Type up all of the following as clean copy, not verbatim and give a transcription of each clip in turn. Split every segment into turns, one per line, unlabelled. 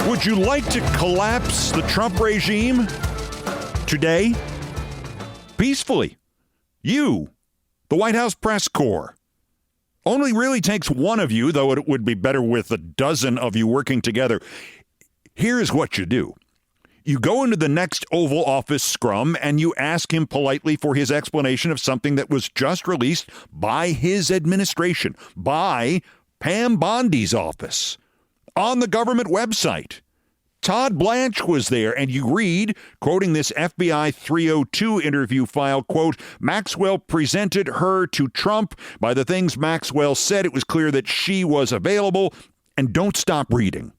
Would you like to collapse the Trump regime today? Peacefully. You, the White House press corps. Only really takes one of you, though it would be better with a dozen of you working together. Here's what you do. You go into the next Oval Office scrum and you ask him politely for his explanation of something that was just released by his administration, by Pam Bondi's office, on the government website. Todd Blanche was there, and you read, quoting this FBI 302 interview file, quote, Maxwell presented her to Trump. By the things Maxwell said, it was clear that she was available. And don't stop reading.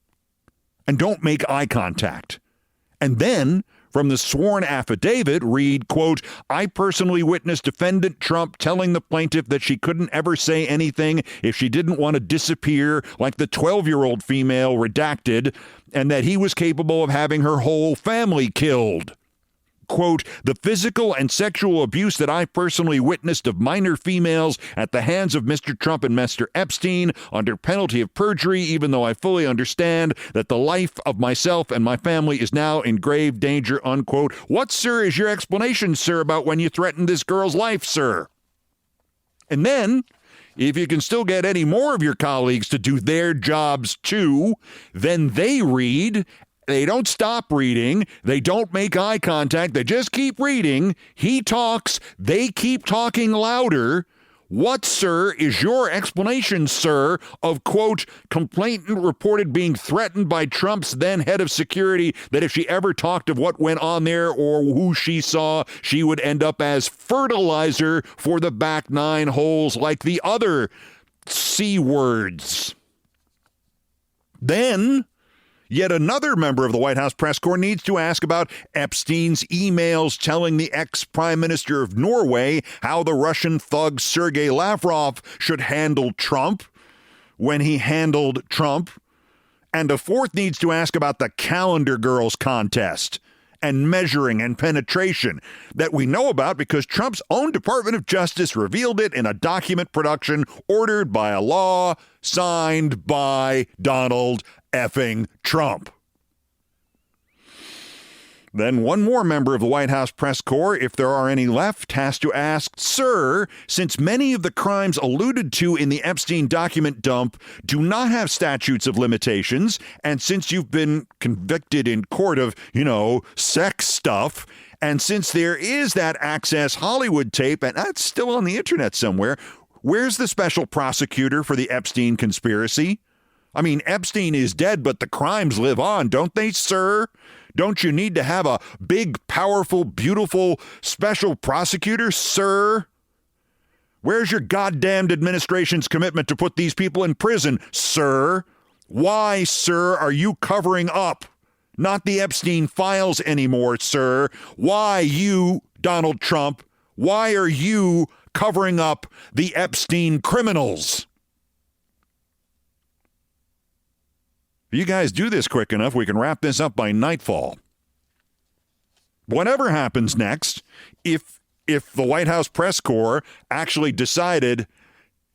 And don't make eye contact. And then, from the sworn affidavit, read, quote, I personally witnessed defendant Trump telling the plaintiff that she couldn't ever say anything if she didn't want to disappear like the 12-year-old female redacted, and that he was capable of having her whole family killed. Quote, the physical and sexual abuse that I personally witnessed of minor females at the hands of Mr. Trump and Mr. Epstein under penalty of perjury, even though I fully understand that the life of myself and my family is now in grave danger, unquote. What, sir, is your explanation, sir, about when you threatened this girl's life, sir? And then, if you can still get any more of your colleagues to do their jobs too, then they read. They don't stop reading. They don't make eye contact. They just keep reading. He talks. They keep talking louder. What, sir, is your explanation, sir, of, quote, complainant reported being threatened by Trump's then head of security that if she ever talked of what went on there or who she saw, she would end up as fertilizer for the back nine holes like the other C words. Then yet another member of the White House press corps needs to ask about Epstein's emails telling the ex-prime minister of Norway how the Russian thug Sergei Lavrov should handle Trump when he handled Trump. And a fourth needs to ask about the Calendar Girls contest and measuring and penetration that we know about because Trump's own Department of Justice revealed it in a document production ordered by a law signed by Donald effing Trump. Then one more member of the White House press corps, if there are any left, has to ask, sir, since many of the crimes alluded to in the Epstein document dump do not have statutes of limitations, and since you've been convicted in court of, sex stuff, and since there is that Access Hollywood tape, and that's still on the internet somewhere, where's the special prosecutor for the Epstein conspiracy? I mean, Epstein is dead, but the crimes live on, don't they, sir? Don't you need to have a big, powerful, beautiful special prosecutor, sir? Where's your goddamned administration's commitment to put these people in prison, sir? Why, sir, are you covering up? Not the Epstein Files anymore, sir. Why you, Donald Trump, why are you covering up the Epstein criminals? If you guys do this quick enough, we can wrap this up by nightfall. Whatever happens next, if the White House press corps actually decided,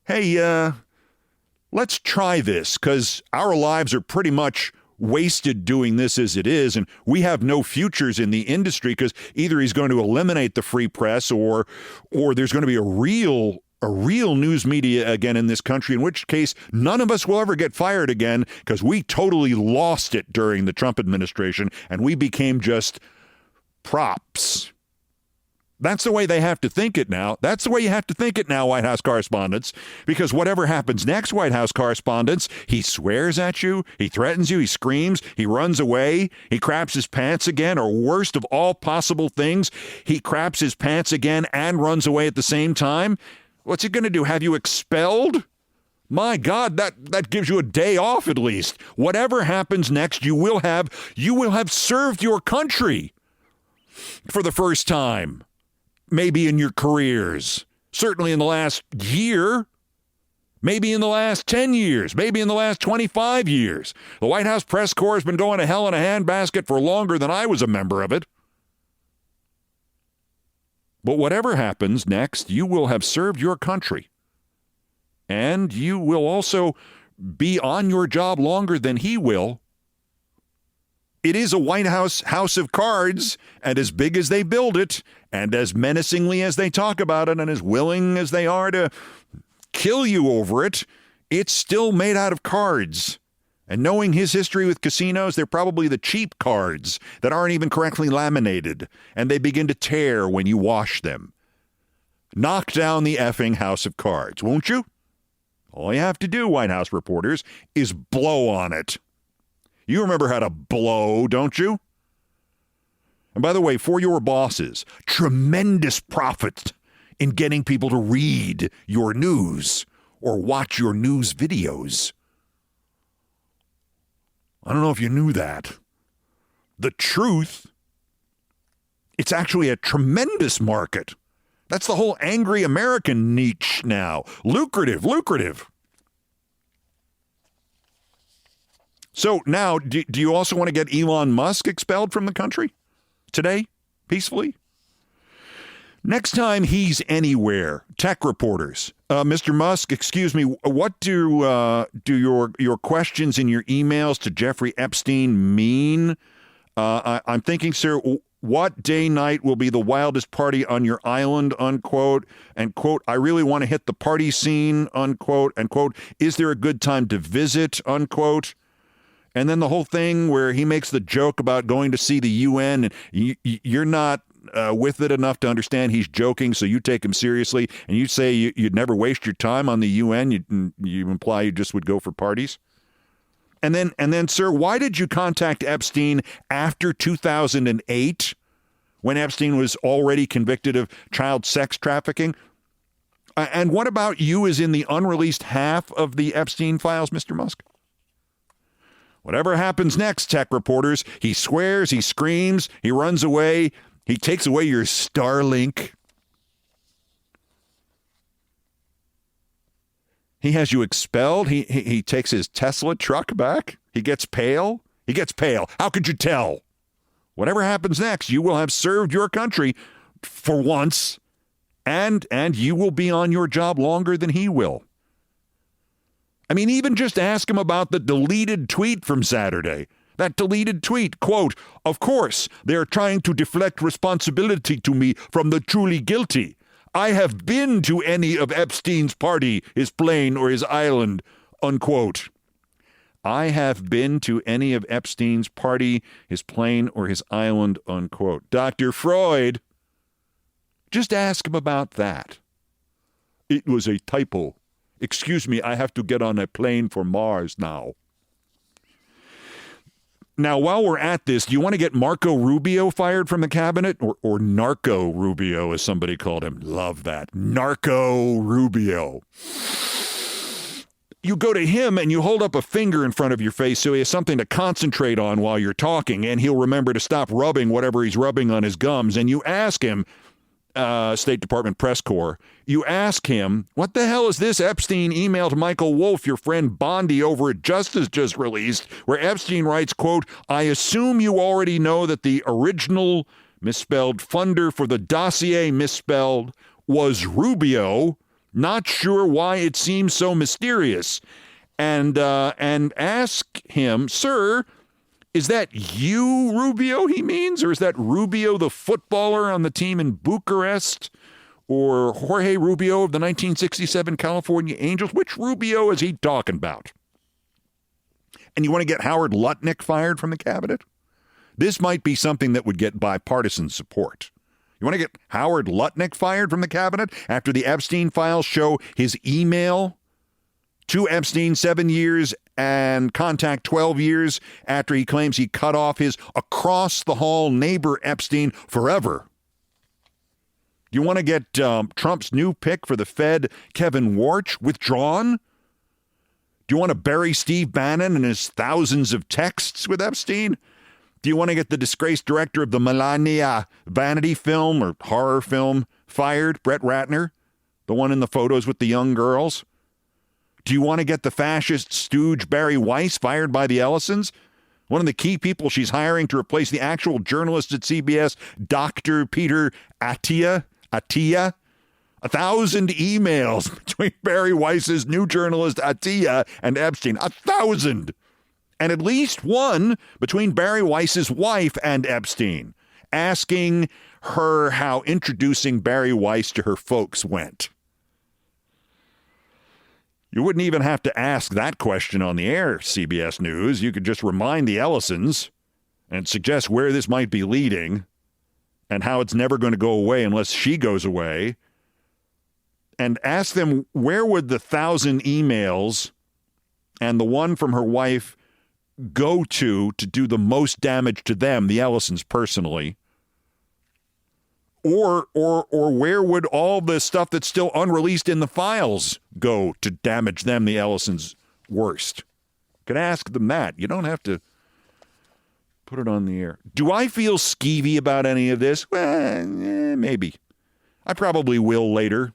hey, let's try this because our lives are pretty much wasted doing this as it is, and we have no futures in the industry because either he's going to eliminate the free press or there's going to be a real news media again in this country, in which case none of us will ever get fired again because we totally lost it during the Trump administration and we became just props. That's the way they have to think it now. That's the way you have to think it now, White House correspondents, because whatever happens next, White House correspondents, he swears at you, he threatens you, he screams, he runs away, he craps his pants again, or worst of all possible things, he craps his pants again and runs away at the same time. What's he going to do? Have you expelled? My God, that gives you a day off at least. Whatever happens next, you will have served your country for the first time, maybe in your careers, certainly in the last year, maybe in the last 10 years, maybe in the last 25 years. The White House press corps has been going to hell in a handbasket for longer than I was a member of it. But whatever happens next, you will have served your country. And you will also be on your job longer than he will. It is a White House house of cards, and as big as they build it, and as menacingly as they talk about it, and as willing as they are to kill you over it, it's still made out of cards. And knowing his history with casinos, they're probably the cheap cards that aren't even correctly laminated, and they begin to tear when you wash them. Knock down the effing house of cards, won't you? All you have to do, White House reporters, is blow on it. You remember how to blow, don't you? And by the way, for your bosses, tremendous profit in getting people to read your news or watch your news videos. I don't know if you knew that. The truth, it's actually a tremendous market. That's the whole angry American niche now. Lucrative. So now, do you also want to get Elon Musk expelled from the country today, peacefully? Next time he's anywhere, tech reporters, Mr. Musk, excuse me, what do your questions in your emails to Jeffrey Epstein mean? I'm thinking, sir, what day night will be the wildest party on your island, unquote, and quote, I really want to hit the party scene, unquote, and quote, is there a good time to visit, unquote? And then the whole thing where he makes the joke about going to see the UN, and you're not with it enough to understand he's joking, so you take him seriously, and you say you'd never waste your time on the UN. You imply you just would go for parties. And then, sir, why did you contact Epstein after 2008, when Epstein was already convicted of child sex trafficking? And what about you is in the unreleased half of the Epstein Files, Mr. Musk? Whatever happens next, tech reporters, he swears, he screams, he runs away, he takes away your Starlink. He has you expelled. He takes his Tesla truck back. He gets pale. How could you tell? Whatever happens next, you will have served your country for once, and you will be on your job longer than he will. I mean, even just ask him about the deleted tweet from Saturday. That deleted tweet, quote, of course, they're trying to deflect responsibility to me from the truly guilty. I have been to any of Epstein's party, his plane, or his island, unquote. I have been to any of Epstein's party, his plane, or his island, unquote. Dr. Freud, just ask him about that. It was a typo. Excuse me, I have to get on a plane for Mars now. Now, while we're at this, do you want to get Marco Rubio fired from the cabinet? Or Narco Rubio, as somebody called him. Love that. Narco Rubio. You go to him and you hold up a finger in front of your face so he has something to concentrate on while you're talking, and he'll remember to stop rubbing whatever he's rubbing on his gums. And you ask him, State Department press corps, you ask him, what the hell is this Epstein email to Michael Wolff, your friend Bondi over at Justice just released, where Epstein writes, quote, I assume you already know that the original misspelled funder for the dossier misspelled was Rubio. Not sure why it seems so mysterious. And ask him, sir, is that you, Rubio, he means? Or is that Rubio, the footballer on the team in Bucharest? Or Jorge Rubio of the 1967 California Angels? Which Rubio is he talking about? And you want to get Howard Lutnick fired from the cabinet? This might be something that would get bipartisan support. You want to get Howard Lutnick fired from the cabinet after the Epstein Files show his email to Epstein 7 years and contact 12 years after he claims he cut off his across-the-hall neighbor Epstein forever? You want to get Trump's new pick for the Fed, Kevin Warch, withdrawn? Do you want to bury Steve Bannon and his thousands of texts with Epstein? Do you want to get the disgraced director of the Melania vanity film or horror film fired, Brett Ratner, the one in the photos with the young girls? Do you want to get the fascist stooge Bari Weiss fired by the Ellisons? One of the key people she's hiring to replace the actual journalist at CBS, Dr. Peter Attia. 1,000 emails between Bari Weiss's new journalist Attia and Epstein. 1,000. and at least one between Bari Weiss's wife and Epstein, asking her how introducing Bari Weiss to her folks went. You wouldn't even have to ask that question on the air, CBS News. You could just remind the Ellisons and suggest where this might be leading and how it's never going to go away unless she goes away. And ask them, where would the 1,000 emails and the one from her wife go to do the most damage to them, the Ellisons personally? Or where would all the stuff that's still unreleased in the files go to damage them, the Ellisons, worst? You could ask them that. You don't have to put it on the air. Do I feel skeevy about any of this? Well, maybe. I probably will later.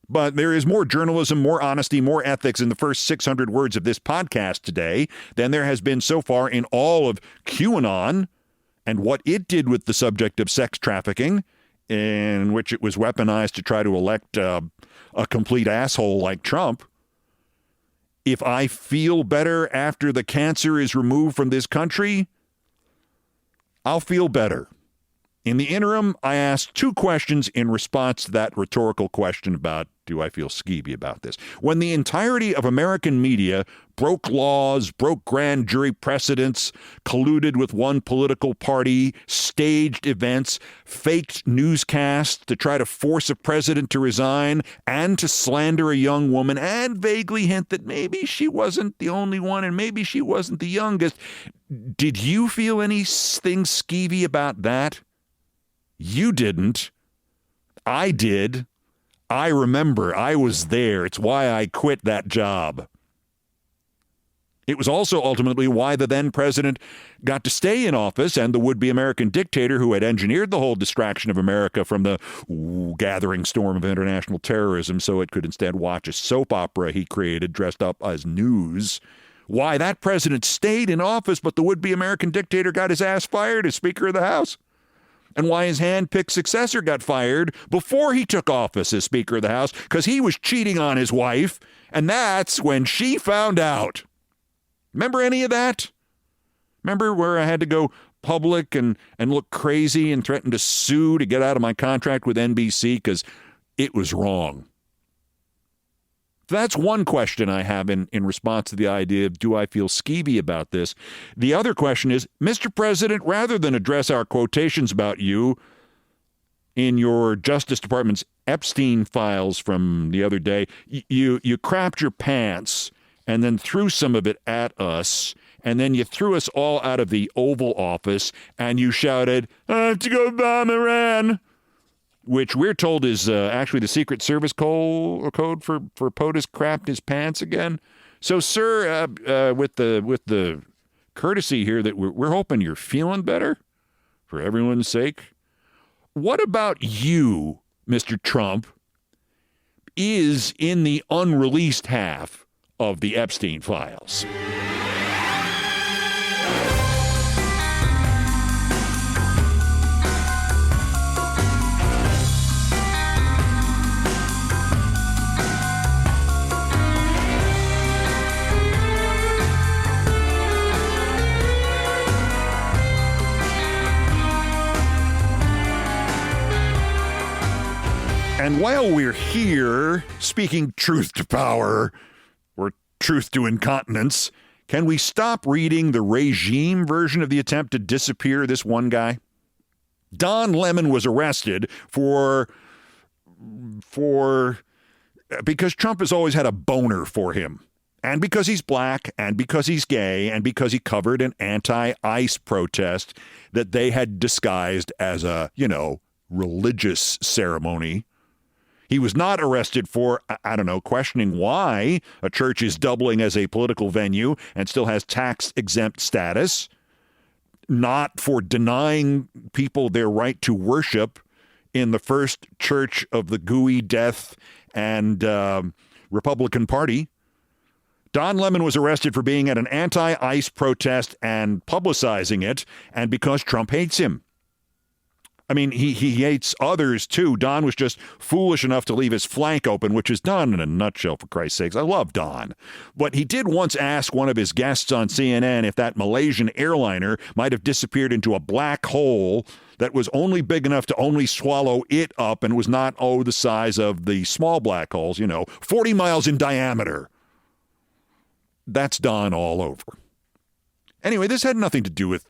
But there is more journalism, more honesty, more ethics in the first 600 words of this podcast today than there has been so far in all of QAnon and what it did with the subject of sex trafficking, in which it was weaponized to try to elect a complete asshole like Trump. If I feel better after the cancer is removed from this country, I'll feel better. In the interim, I asked 2 questions in response to that rhetorical question about, do I feel skeevy about this? When the entirety of American media broke laws, broke grand jury precedents, colluded with one political party, staged events, faked newscasts to try to force a president to resign and to slander a young woman and vaguely hint that maybe she wasn't the only one and maybe she wasn't the youngest, did you feel anything skeevy about that? You didn't. I did. I remember. I was there. It's why I quit that job. It was also ultimately why the then president got to stay in office, and the would-be American dictator who had engineered the whole distraction of America from the gathering storm of international terrorism so it could instead watch a soap opera he created dressed up as news. Why that president stayed in office, but the would-be American dictator got his ass fired as Speaker of the House. And why his hand-picked successor got fired before he took office as Speaker of the House, because he was cheating on his wife, and that's when she found out. Remember any of that? Remember where I had to go public and look crazy and threaten to sue to get out of my contract with NBC because it was wrong? That's one question I have in response to the idea of, do I feel skeevy about this? The other question is, Mr. President, rather than address our quotations about you in your Justice Department's Epstein Files from the other day, you crapped your pants and then threw some of it at us, and then you threw us all out of the Oval Office, and you shouted, I have to go bomb Iran, which we're told is actually the Secret Service code for POTUS crapped his pants again. So, sir, with the courtesy here that we're hoping you're feeling better for everyone's sake, what about you, Mr. Trump, is in the unreleased half of the Epstein Files? And while we're here, speaking truth to power, or truth to incontinence, can we stop reading the regime version of the attempt to disappear this one guy? Don Lemon was arrested because Trump has always had a boner for him. And because he's black, and because he's gay, and because he covered an anti-ICE protest that they had disguised as a, religious ceremony. He was not arrested for, questioning why a church is doubling as a political venue and still has tax-exempt status, not for denying people their right to worship in the first church of the gooey death and Republican Party. Don Lemon was arrested for being at an anti-ICE protest and publicizing it, and because Trump hates him. I mean, he hates others, too. Don was just foolish enough to leave his flank open, which is Don in a nutshell, for Christ's sakes. I love Don. But he did once ask one of his guests on CNN if that Malaysian airliner might have disappeared into a black hole that was only big enough to only swallow it up and was not, the size of the small black holes, 40 miles in diameter. That's Don all over. Anyway, this had nothing to do with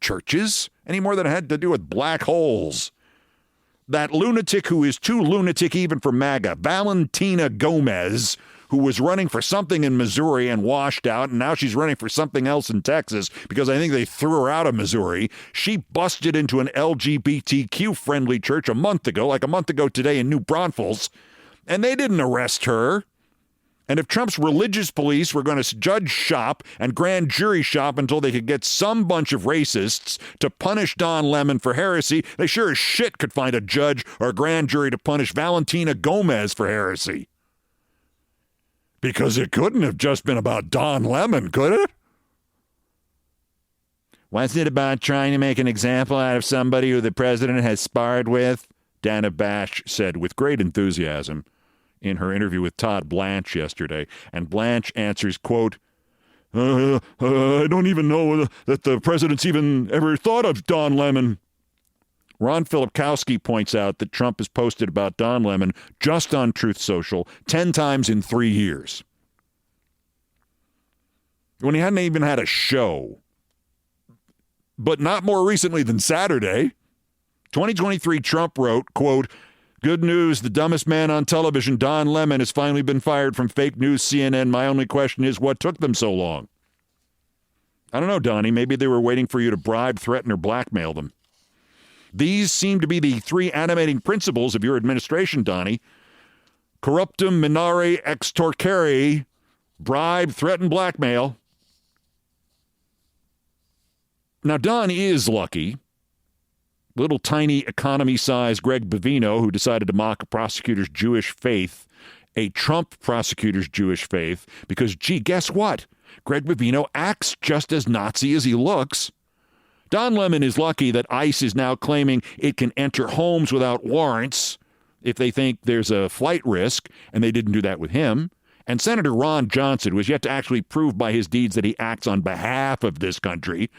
churches any more than it had to do with black holes. That lunatic who is too lunatic even for MAGA, Valentina Gomez, who was running for something in Missouri and washed out, and now she's running for something else in Texas because I think they threw her out of Missouri. She busted into an LGBTQ-friendly church a month ago today in New Braunfels, and they didn't arrest her. And if Trump's religious police were going to judge shop and grand jury shop until they could get some bunch of racists to punish Don Lemon for heresy, they sure as shit could find a judge or a grand jury to punish Valentina Gomez for heresy. Because it couldn't have just been about Don Lemon, could it? Wasn't it about trying to make an example out of somebody who the president has sparred with? Dana Bash said with great enthusiasm in her interview with Todd Blanche yesterday. And Blanche answers, quote, I don't even know that the president's even ever thought of Don Lemon. Ron Filipkowski points out that Trump has posted about Don Lemon just on Truth Social 10 times in 3 years. When he hadn't even had a show. But not more recently than Saturday. 2023 Trump wrote, quote, good news, the dumbest man on television, Don Lemon, has finally been fired from fake news CNN. My only question is, what took them so long? I don't know, Donnie. Maybe they were waiting for you to bribe, threaten, or blackmail them. These seem to be the three animating principles of your administration, Donnie. Corruptum minare extorcere, bribe, threaten, blackmail. Now, Don is lucky. Little tiny economy-sized Greg Bavino, who decided to mock a prosecutor's Jewish faith, a Trump prosecutor's Jewish faith, because, gee, guess what? Greg Bavino acts just as Nazi as he looks. Don Lemon is lucky that ICE is now claiming it can enter homes without warrants if they think there's a flight risk, and they didn't do that with him. And Senator Ron Johnson, who has yet to actually prove by his deeds that he acts on behalf of this country,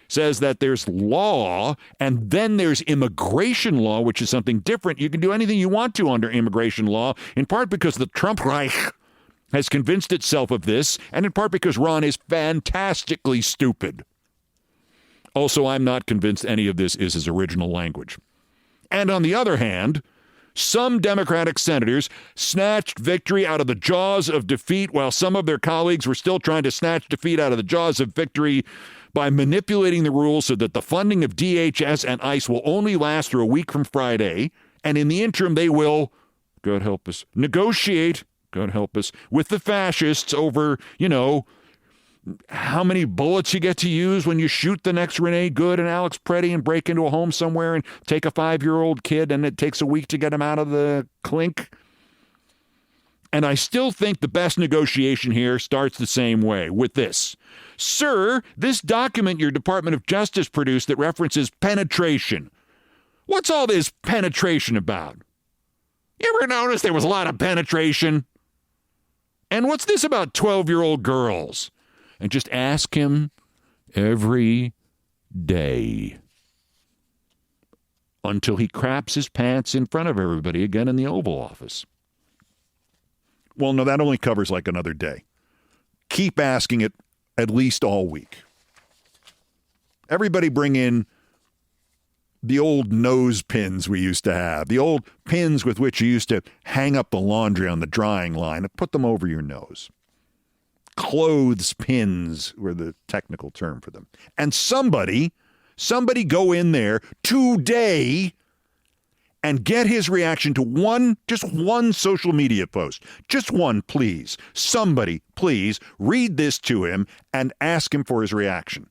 says that there's law and then there's immigration law, which is something different. You can do anything you want to under immigration law, in part because the Trump Reich has convinced itself of this, and in part because Ron is fantastically stupid. Also, I'm not convinced any of this is his original language. And on the other hand, some Democratic senators snatched victory out of the jaws of defeat while some of their colleagues were still trying to snatch defeat out of the jaws of victory by manipulating the rules so that the funding of DHS and ICE will only last through a week from Friday, and in the interim they will, God help us, negotiate, God help us, with the fascists over, how many bullets you get to use when you shoot the next Renee Good and Alex Preddy and break into a home somewhere and take a 5-year-old kid and it takes a week to get him out of the clink. And I still think the best negotiation here starts the same way, with this. Sir, this document your Department of Justice produced that references penetration. What's all this penetration about? You ever notice there was a lot of penetration? And what's this about 12-year-old girls? And just ask him every day until he craps his pants in front of everybody again in the Oval Office. Well, no, that only covers like another day. Keep asking it at least all week. Everybody bring in the old nose pins we used to have, the old pins with which you used to hang up the laundry on the drying line and put them over your nose. Clothes pins were the technical term for them. And somebody go in there today and get his reaction to just one social media post. Just one, please. Somebody, please, read this to him and ask him for his reaction.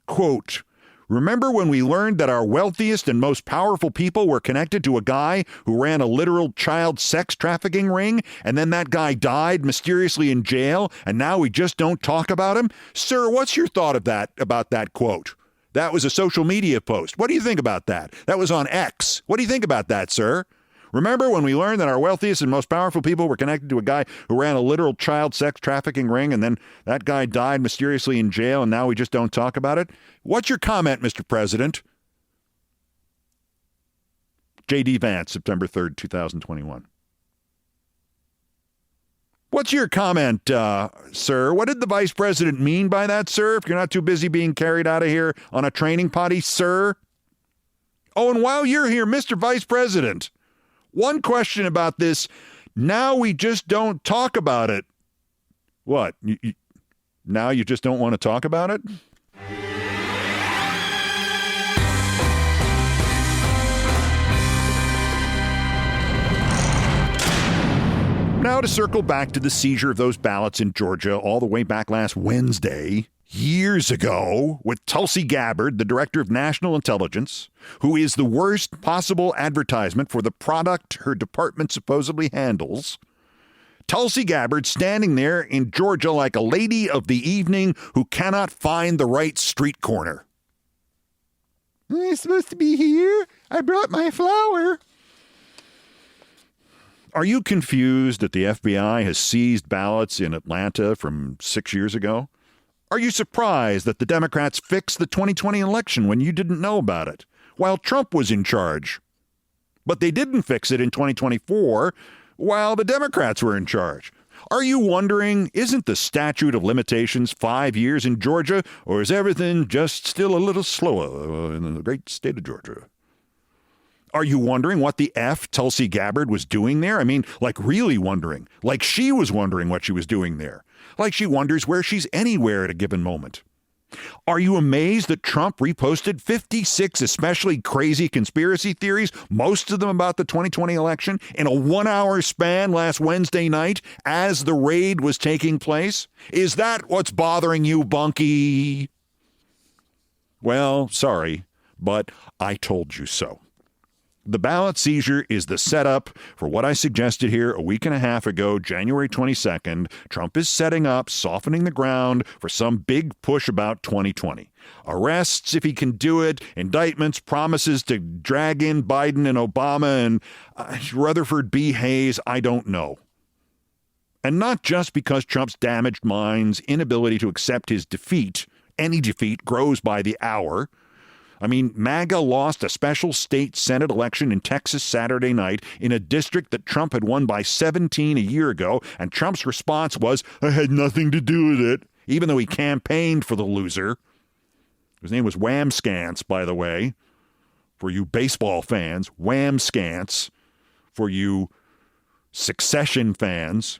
Quote, remember when we learned that our wealthiest and most powerful people were connected to a guy who ran a literal child sex trafficking ring, and then that guy died mysteriously in jail, and now we just don't talk about him? Sir, what's your thought of that, about that quote? That was a social media post. What do you think about that? That was on X. What do you think about that, sir? Remember when we learned that our wealthiest and most powerful people were connected to a guy who ran a literal child sex trafficking ring, and then that guy died mysteriously in jail, and now we just don't talk about it? What's your comment, Mr. President? J.D. Vance, September 3rd, 2021. What's your comment, sir? What did the vice president mean by that, sir? If you're not too busy being carried out of here on a training potty, sir? Oh, and while you're here, Mr. Vice President, one question about this. Now we just don't talk about it. What? Now you just don't want to talk about it? Now to circle back to the seizure of those ballots in Georgia all the way back last Wednesday, years ago, with Tulsi Gabbard, the director of national intelligence, who is the worst possible advertisement for the product her department supposedly handles. Tulsi Gabbard standing there in Georgia like a lady of the evening who cannot find the right street corner. Am I supposed to be here? I brought my flower. Are you confused that the FBI has seized ballots in Atlanta from 6 years ago? Are you surprised that the Democrats fixed the 2020 election when you didn't know about it, while Trump was in charge? But they didn't fix it in 2024 while the Democrats were in charge. Are you wondering, isn't the statute of limitations 5 years in Georgia, or is everything just still a little slower in the great state of Georgia? Are you wondering what the F Tulsi Gabbard was doing there? I mean, like really wondering. Like she was wondering what she was doing there. Like she wonders where she's anywhere at a given moment. Are you amazed that Trump reposted 56 especially crazy conspiracy theories, most of them about the 2020 election, in a 1-hour span last Wednesday night as the raid was taking place? Is that what's bothering you, Bunky? Well, sorry, but I told you so. The ballot seizure is the setup for what I suggested here a week and a half ago, January 22nd. Trump is setting up, softening the ground for some big push about 2020. Arrests if he can do it, indictments, promises to drag in Biden and Obama and Rutherford B. Hayes, I don't know. And not just because Trump's damaged mind's inability to accept his defeat. Any defeat grows by the hour. I mean, MAGA lost a special state Senate election in Texas Saturday night in a district that Trump had won by 17 a year ago, and Trump's response was, I had nothing to do with it, even though he campaigned for the loser. His name was Whamscance, by the way, for you baseball fans. Whamscance, for you Succession fans.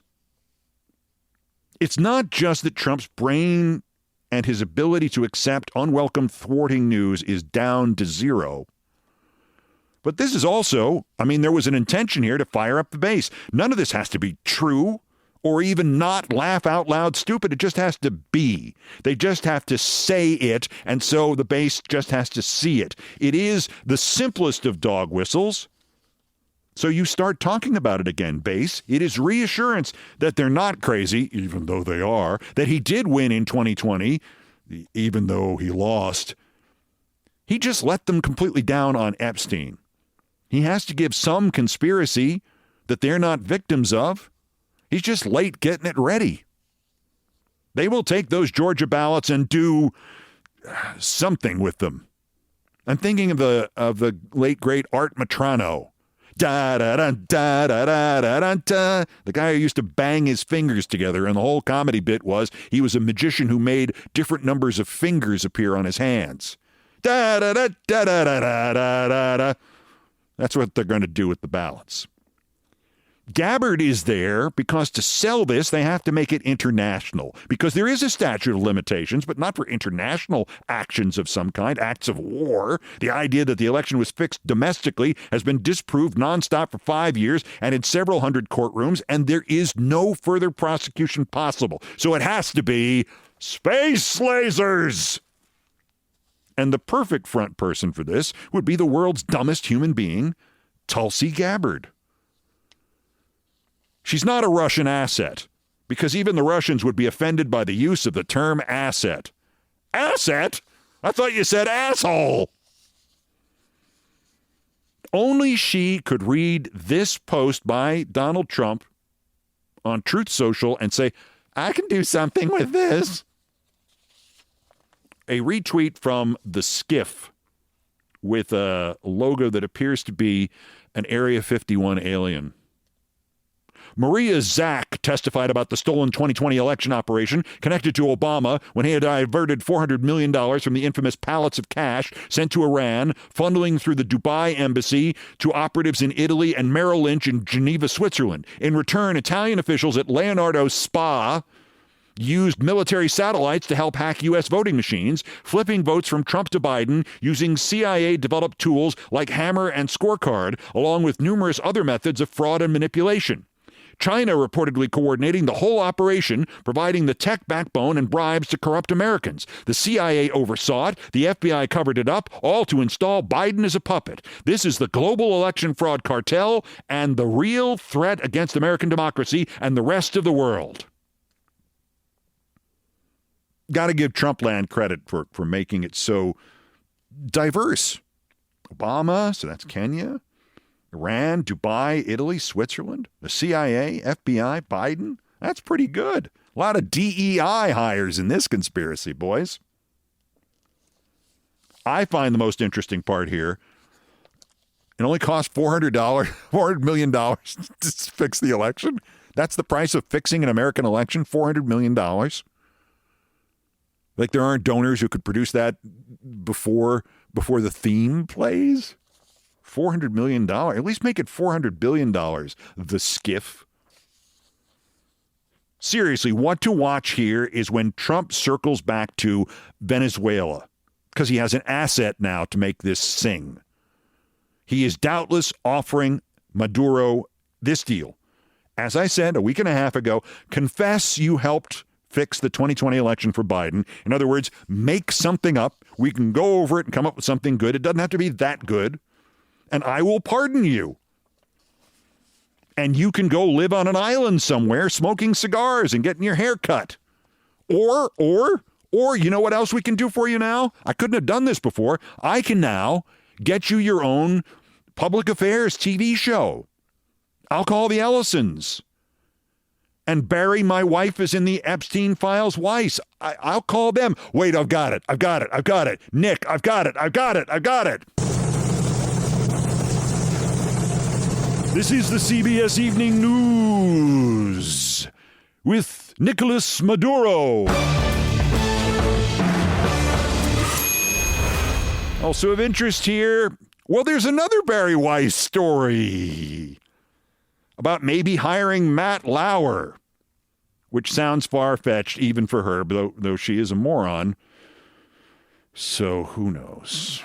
It's not just that Trump's brain and his ability to accept unwelcome thwarting news is down to zero. But this is also, there was an intention here to fire up the base. None of this has to be true or even not laugh out loud stupid. It just has to be. They just have to say it, and so the base just has to see it. It is the simplest of dog whistles. So you start talking about it again, base. It is reassurance that they're not crazy, even though they are, that he did win in 2020, even though he lost. He just let them completely down on Epstein. He has to give some conspiracy that they're not victims of. He's just late getting it ready. They will take those Georgia ballots and do something with them. I'm thinking of the late, great Art Matrano. Da-da-da-da-da-da-da-da. The guy who used to bang his fingers together, and the whole comedy bit was he was a magician who made different numbers of fingers appear on his hands. Da-da-da-da-da-da-da-da. That's what they're going to do with the ballots. Gabbard is there because to sell this, they have to make it international. Because there is a statute of limitations, but not for international actions of some kind, acts of war. The idea that the election was fixed domestically has been disproved nonstop for 5 years and in several hundred courtrooms, and there is no further prosecution possible. So it has to be space lasers. And the perfect front person for this would be the world's dumbest human being, Tulsi Gabbard. She's not a Russian asset, because even the Russians would be offended by the use of the term asset. Asset? I thought you said asshole. Only she could read this post by Donald Trump on Truth Social and say, I can do something with this. A retweet from the Skiff with a logo that appears to be an Area 51 alien. Maria Zack testified about the stolen 2020 election operation connected to Obama when he had diverted $400 million from the infamous pallets of cash sent to Iran, funneling through the Dubai embassy to operatives in Italy and Merrill Lynch in Geneva, Switzerland. In return, Italian officials at Leonardo Spa used military satellites to help hack U.S. voting machines, flipping votes from Trump to Biden using CIA-developed tools like Hammer and Scorecard, along with numerous other methods of fraud and manipulation. China reportedly coordinating the whole operation, providing the tech backbone and bribes to corrupt Americans. The CIA oversaw it. The FBI covered it up, all to install Biden as a puppet. This is the global election fraud cartel and the real threat against American democracy and the rest of the world. Got to give Trumpland credit for making it so diverse. Obama, so that's Kenya. Iran, Dubai, Italy, Switzerland, the CIA, FBI, Biden. That's pretty good. A lot of DEI hires in this conspiracy, boys. I find the most interesting part here. It only cost $400 million to fix the election. That's the price of fixing an American election, $400 million. Like there aren't donors who could produce that before the theme plays. $400 million. At least make it $400 billion. The Skiff. Seriously, what to watch here is when Trump circles back to Venezuela, because he has an asset now to make this sing. He is doubtless offering Maduro this deal. As I said a week and a half ago, confess you helped fix the 2020 election for Biden. In other words, make something up. We can go over it and come up with something good. It doesn't have to be that good. And I will pardon you. And you can go live on an island somewhere smoking cigars and getting your hair cut. Or, you know what else we can do for you now? I couldn't have done this before. I can now get you your own public affairs TV show. I'll call the Ellisons. And Bari, my wife, is in the Epstein Files. Weiss. I'll call them. Wait, I've got it. Nick, I've got it. This is the CBS Evening News with Nicolas Maduro. Also of interest here, well, there's another Bari Weiss story about maybe hiring Matt Lauer, which sounds far-fetched even for her, though she is a moron. So who knows?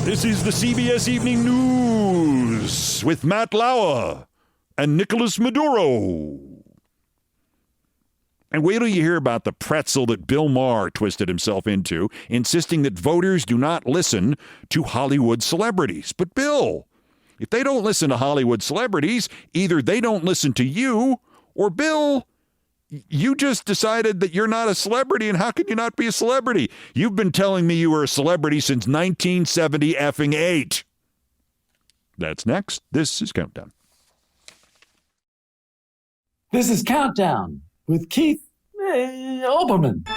This is the CBS Evening News with Matt Lauer and Nicolas Maduro. And wait till you hear about the pretzel that Bill Maher twisted himself into, insisting that voters do not listen to Hollywood celebrities. But Bill, if they don't listen to Hollywood celebrities, either they don't listen to you, or Bill, you just decided that you're not a celebrity, and how can you not be a celebrity? You've been telling me you were a celebrity since 1978. That's next. This is Countdown.
This is Countdown with Keith Olbermann.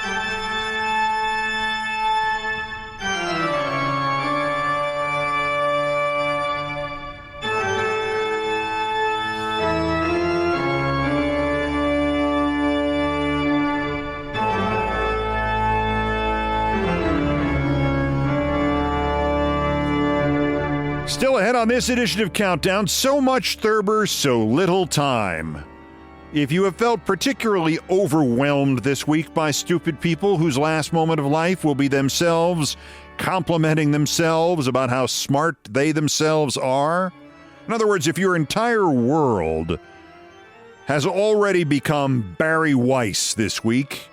Still ahead on this edition of Countdown, so much Thurber, so little time. If you have felt particularly overwhelmed this week by stupid people whose last moment of life will be themselves complimenting themselves about how smart they themselves are, in other words, if your entire world has already become Bari Weiss this week,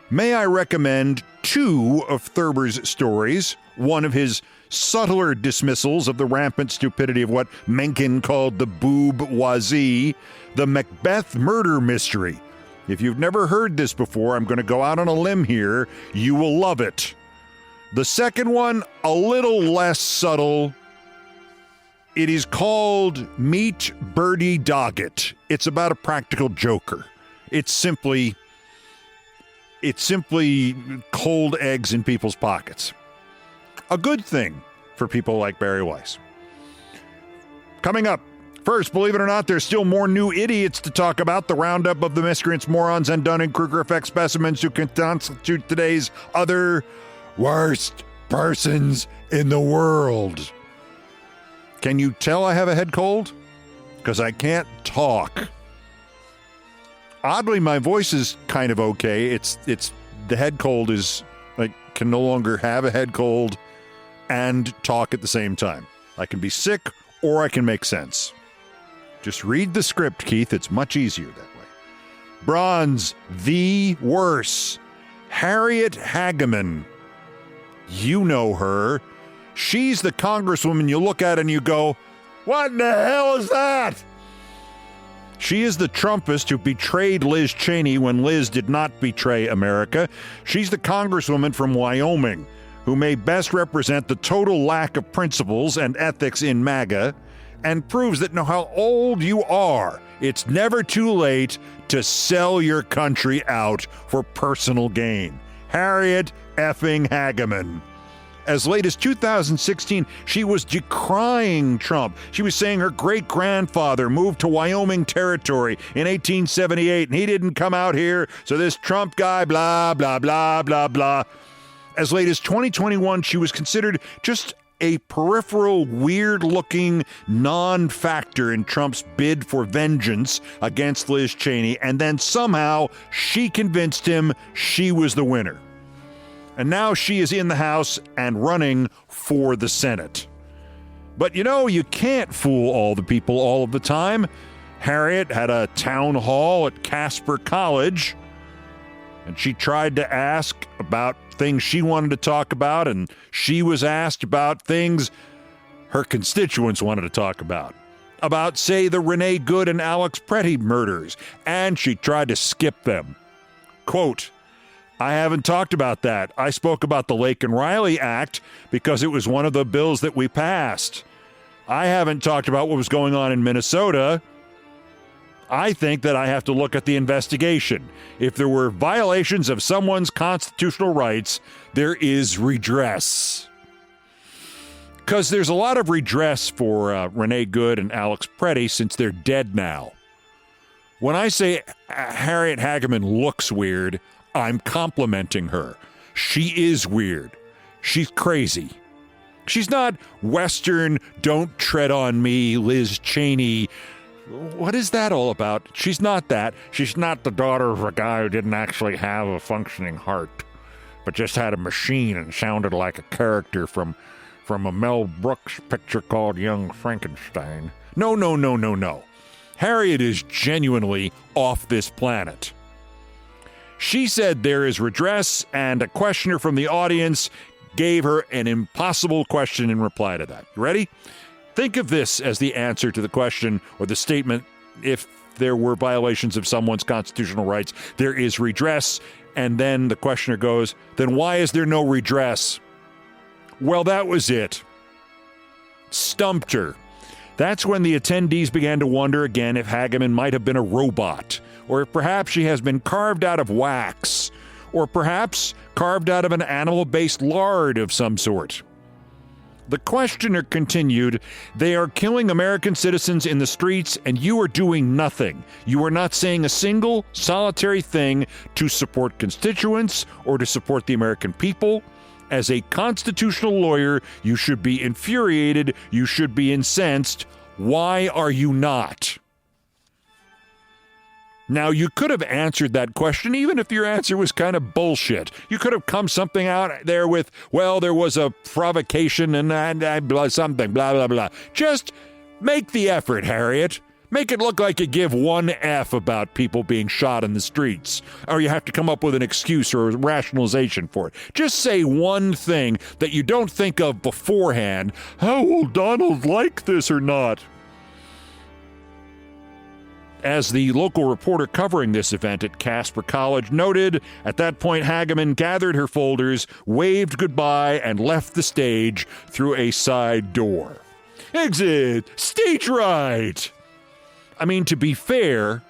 may I recommend two of Thurber's stories, one of his subtler dismissals of the rampant stupidity of what Mencken called the bourgeoisie, the Macbeth murder mystery, If you've never heard this before, I'm going to go out on a limb here. You will love it. The second one, a little less subtle. It is called Meet Birdie Doggett. It's about a practical joker. It's simply cold eggs in people's pockets. A good thing for people like Bari Weiss. Coming up, first, believe it or not, there's still more new idiots to talk about. The roundup of the miscreants, morons, and Dunning-Kruger effect specimens who can constitute today's other worst persons in the world. Can you tell I have a head cold? Because I can't talk. Oddly, my voice is kind of okay. It's the head cold is like can no longer have a head cold and talk at the same time. I can be sick or I can make sense. Just read the script, Keith. It's much easier that way. Bronze, the worst. Harriet Hageman. You know her. She's the congresswoman you look at and you go, what in the hell is that? She is the Trumpist who betrayed Liz Cheney when Liz did not betray America. She's the congresswoman from Wyoming who may best represent the total lack of principles and ethics in MAGA and proves that no matter how old you are, it's never too late to sell your country out for personal gain. Harriet effing Hageman. As late as 2016, she was decrying Trump. She was saying her great-grandfather moved to Wyoming territory in 1878, and he didn't come out here, so this Trump guy, blah, blah, blah, blah, blah. As late as 2021, she was considered just a peripheral, weird-looking non-factor in Trump's bid for vengeance against Liz Cheney, and then somehow she convinced him she was the winner. And now she is in the House and running for the Senate. But you know, you can't fool all the people all of the time. Harriet had a town hall at Casper College, and she tried to ask about things she wanted to talk about, and she was asked about things her constituents wanted to talk about, say, the Renee Good and Alex Pretty murders, and she tried to skip them. Quote, I haven't talked about that. I spoke about the Lake and Riley Act because it was one of the bills that we passed. I haven't talked about what was going on in Minnesota. I think that I have to look at the investigation. If there were violations of someone's constitutional rights, there is redress. Because there's a lot of redress for Renee Good and Alex Pretty since they're dead now. When I say Harriet Hageman looks weird, I'm complimenting her. She is weird. She's crazy. She's not Western, don't tread on me, Liz Cheney. What is that all about? She's not that. She's not the daughter of a guy who didn't actually have a functioning heart, but just had a machine and sounded like a character from a Mel Brooks picture called Young Frankenstein. No. Harriet is genuinely off this planet. She said there is redress, and a questioner from the audience gave her an impossible question in reply to that. You ready? Think of this as the answer to the question or the statement, if there were violations of someone's constitutional rights, there is redress, and then the questioner goes, then why is there no redress? Well, that was it. Stumped her. That's when the attendees began to wonder again if Hageman might have been a robot, or if perhaps she has been carved out of wax, or perhaps carved out of an animal-based lard of some sort. The questioner continued, they are killing American citizens in the streets, and you are doing nothing. You are not saying a single solitary thing to support constituents or to support the American people. As a constitutional lawyer, you should be infuriated. You should be incensed. Why are you not? Now, you could have answered that question even if your answer was kind of bullshit. You could have come something out there with, well, there was a provocation and something, blah, blah, blah. Just make the effort, Harriet. Make it look like you give one F about people being shot in the streets, or you have to come up with an excuse or a rationalization for it. Just say one thing that you don't think of beforehand. How will Donald like this or not? As the local reporter covering this event at Casper College noted, at that point, Hageman gathered her folders, waved goodbye, and left the stage through a side door. Exit! Stage right! I mean, to be fair,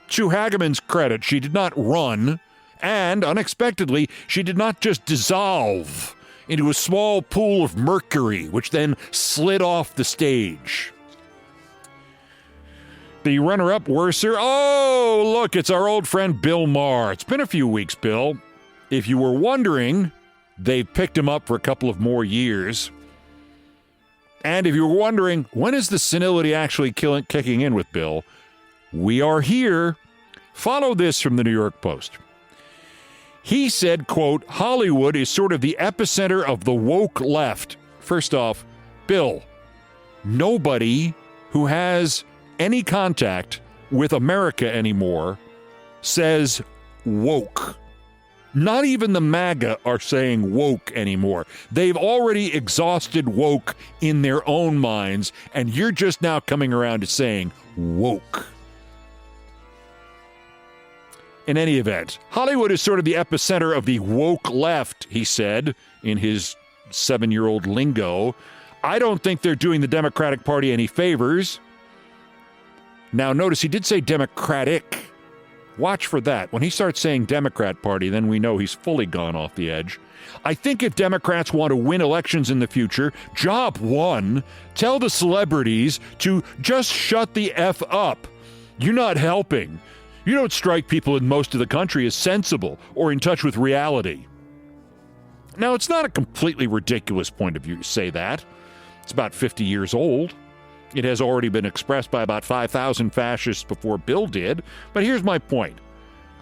to Hageman's credit, she did not run, and unexpectedly, she did not just dissolve into a small pool of mercury, which then slid off the stage. The runner-up worser, oh, look, it's our old friend Bill Maher. It's been a few weeks, Bill. If you were wondering, they've picked him up for a couple of more years. And if you were wondering, when is the senility actually kicking in with Bill? We are here. Follow this from the New York Post. He said, quote, Hollywood is sort of the epicenter of the woke left. First off, Bill, nobody who has any contact with America anymore says woke. Not even the MAGA are saying woke anymore. They've already exhausted woke in their own minds, and you're just now coming around to saying woke. In any event, Hollywood is sort of the epicenter of the woke left, he said in his 7-year-old lingo. I don't think they're doing the Democratic Party any favors. Now, notice he did say Democratic. Watch for that. When he starts saying Democrat Party, then we know he's fully gone off the edge. I think if Democrats want to win elections in the future, job one, tell the celebrities to just shut the F up. You're not helping. You don't strike people in most of the country as sensible or in touch with reality. Now, it's not a completely ridiculous point of view to say that. It's about 50 years old. It has already been expressed by about 5,000 fascists before Bill did. But here's my point.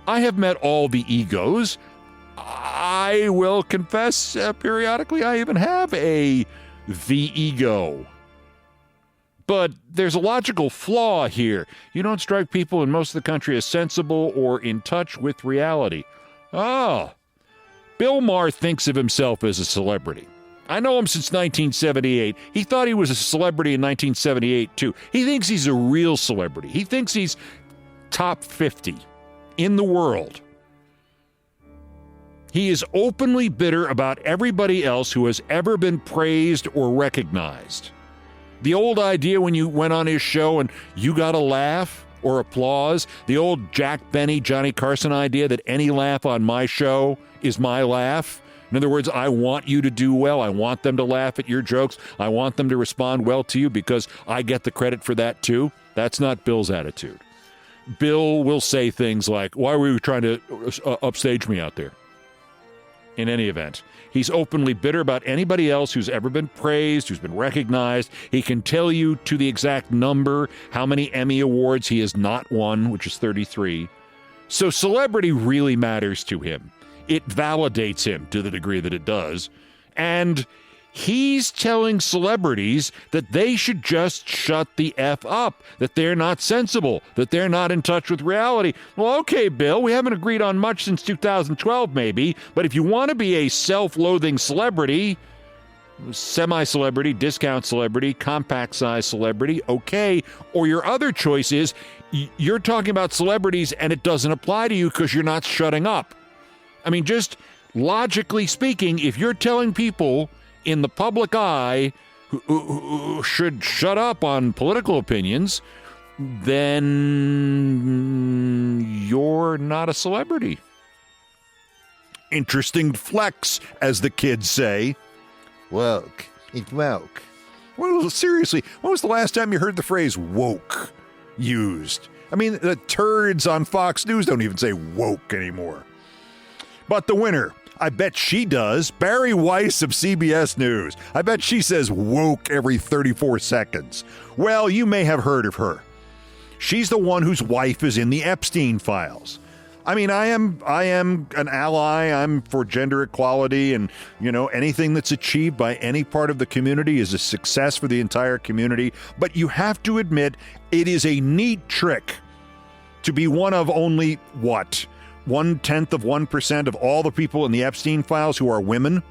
I have met all the egos. I will confess periodically I even have the ego. But there's a logical flaw here. You don't strike people in most of the country as sensible or in touch with reality. Ah, Bill Maher thinks of himself as a celebrity. I know him since 1978. He thought he was a celebrity in 1978, too. He thinks he's a real celebrity. He thinks he's top 50 in the world. He is openly bitter about everybody else who has ever been praised or recognized. The old idea when you went on his show and you got a laugh or applause, the old Jack Benny, Johnny Carson idea that any laugh on my show is my laugh. In other words, I want you to do well. I want them to laugh at your jokes. I want them to respond well to you because I get the credit for that too. That's not Bill's attitude. Bill will say things like, why were you trying to upstage me out there? In any event, he's openly bitter about anybody else who's ever been praised, who's been recognized. He can tell you to the exact number how many Emmy Awards he has not won, which is 33. So celebrity really matters to him. It validates him to the degree that it does. And he's telling celebrities that they should just shut the F up, that they're not sensible, that they're not in touch with reality. Well, okay, Bill, we haven't agreed on much since 2012, maybe, but if you want to be a self-loathing celebrity, semi-celebrity, discount celebrity, compact-size celebrity, okay. Or your other choice is you're talking about celebrities and it doesn't apply to you because you're not shutting up. I mean, just logically speaking, if you're telling people in the public eye who should shut up on political opinions, then you're not a celebrity. Interesting flex, as the kids say. Woke. It's woke. Well, seriously, when was the last time you heard the phrase woke used? I mean, the turds on Fox News don't even say woke anymore. But the winner, I bet she does, Bari Weiss of CBS News. I bet she says woke every 34 seconds. Well, you may have heard of her. She's the one whose wife is in the Epstein Files. I mean, I am an ally. I'm for gender equality, and, you know, anything that's achieved by any part of the community is a success for the entire community. But you have to admit, it is a neat trick to be one of only, 0.1% of all the people in the Epstein Files who are women?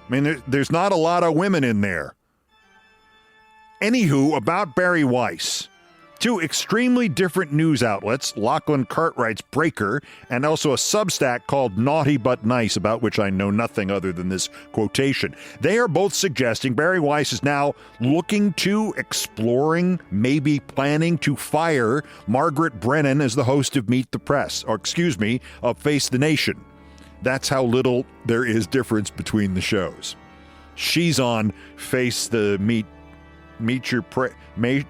I mean, there's not a lot of women in there. Anywho, about Bari Weiss. Two extremely different news outlets, Lachlan Cartwright's Breaker, and also a Substack called Naughty But Nice, about which I know nothing other than this quotation. They are both suggesting Bari Weiss is now looking to, exploring, maybe planning to fire Margaret Brennan as the host of Meet the Press, or of Face the Nation. That's how little there is difference between the shows. She's on Face the Meet your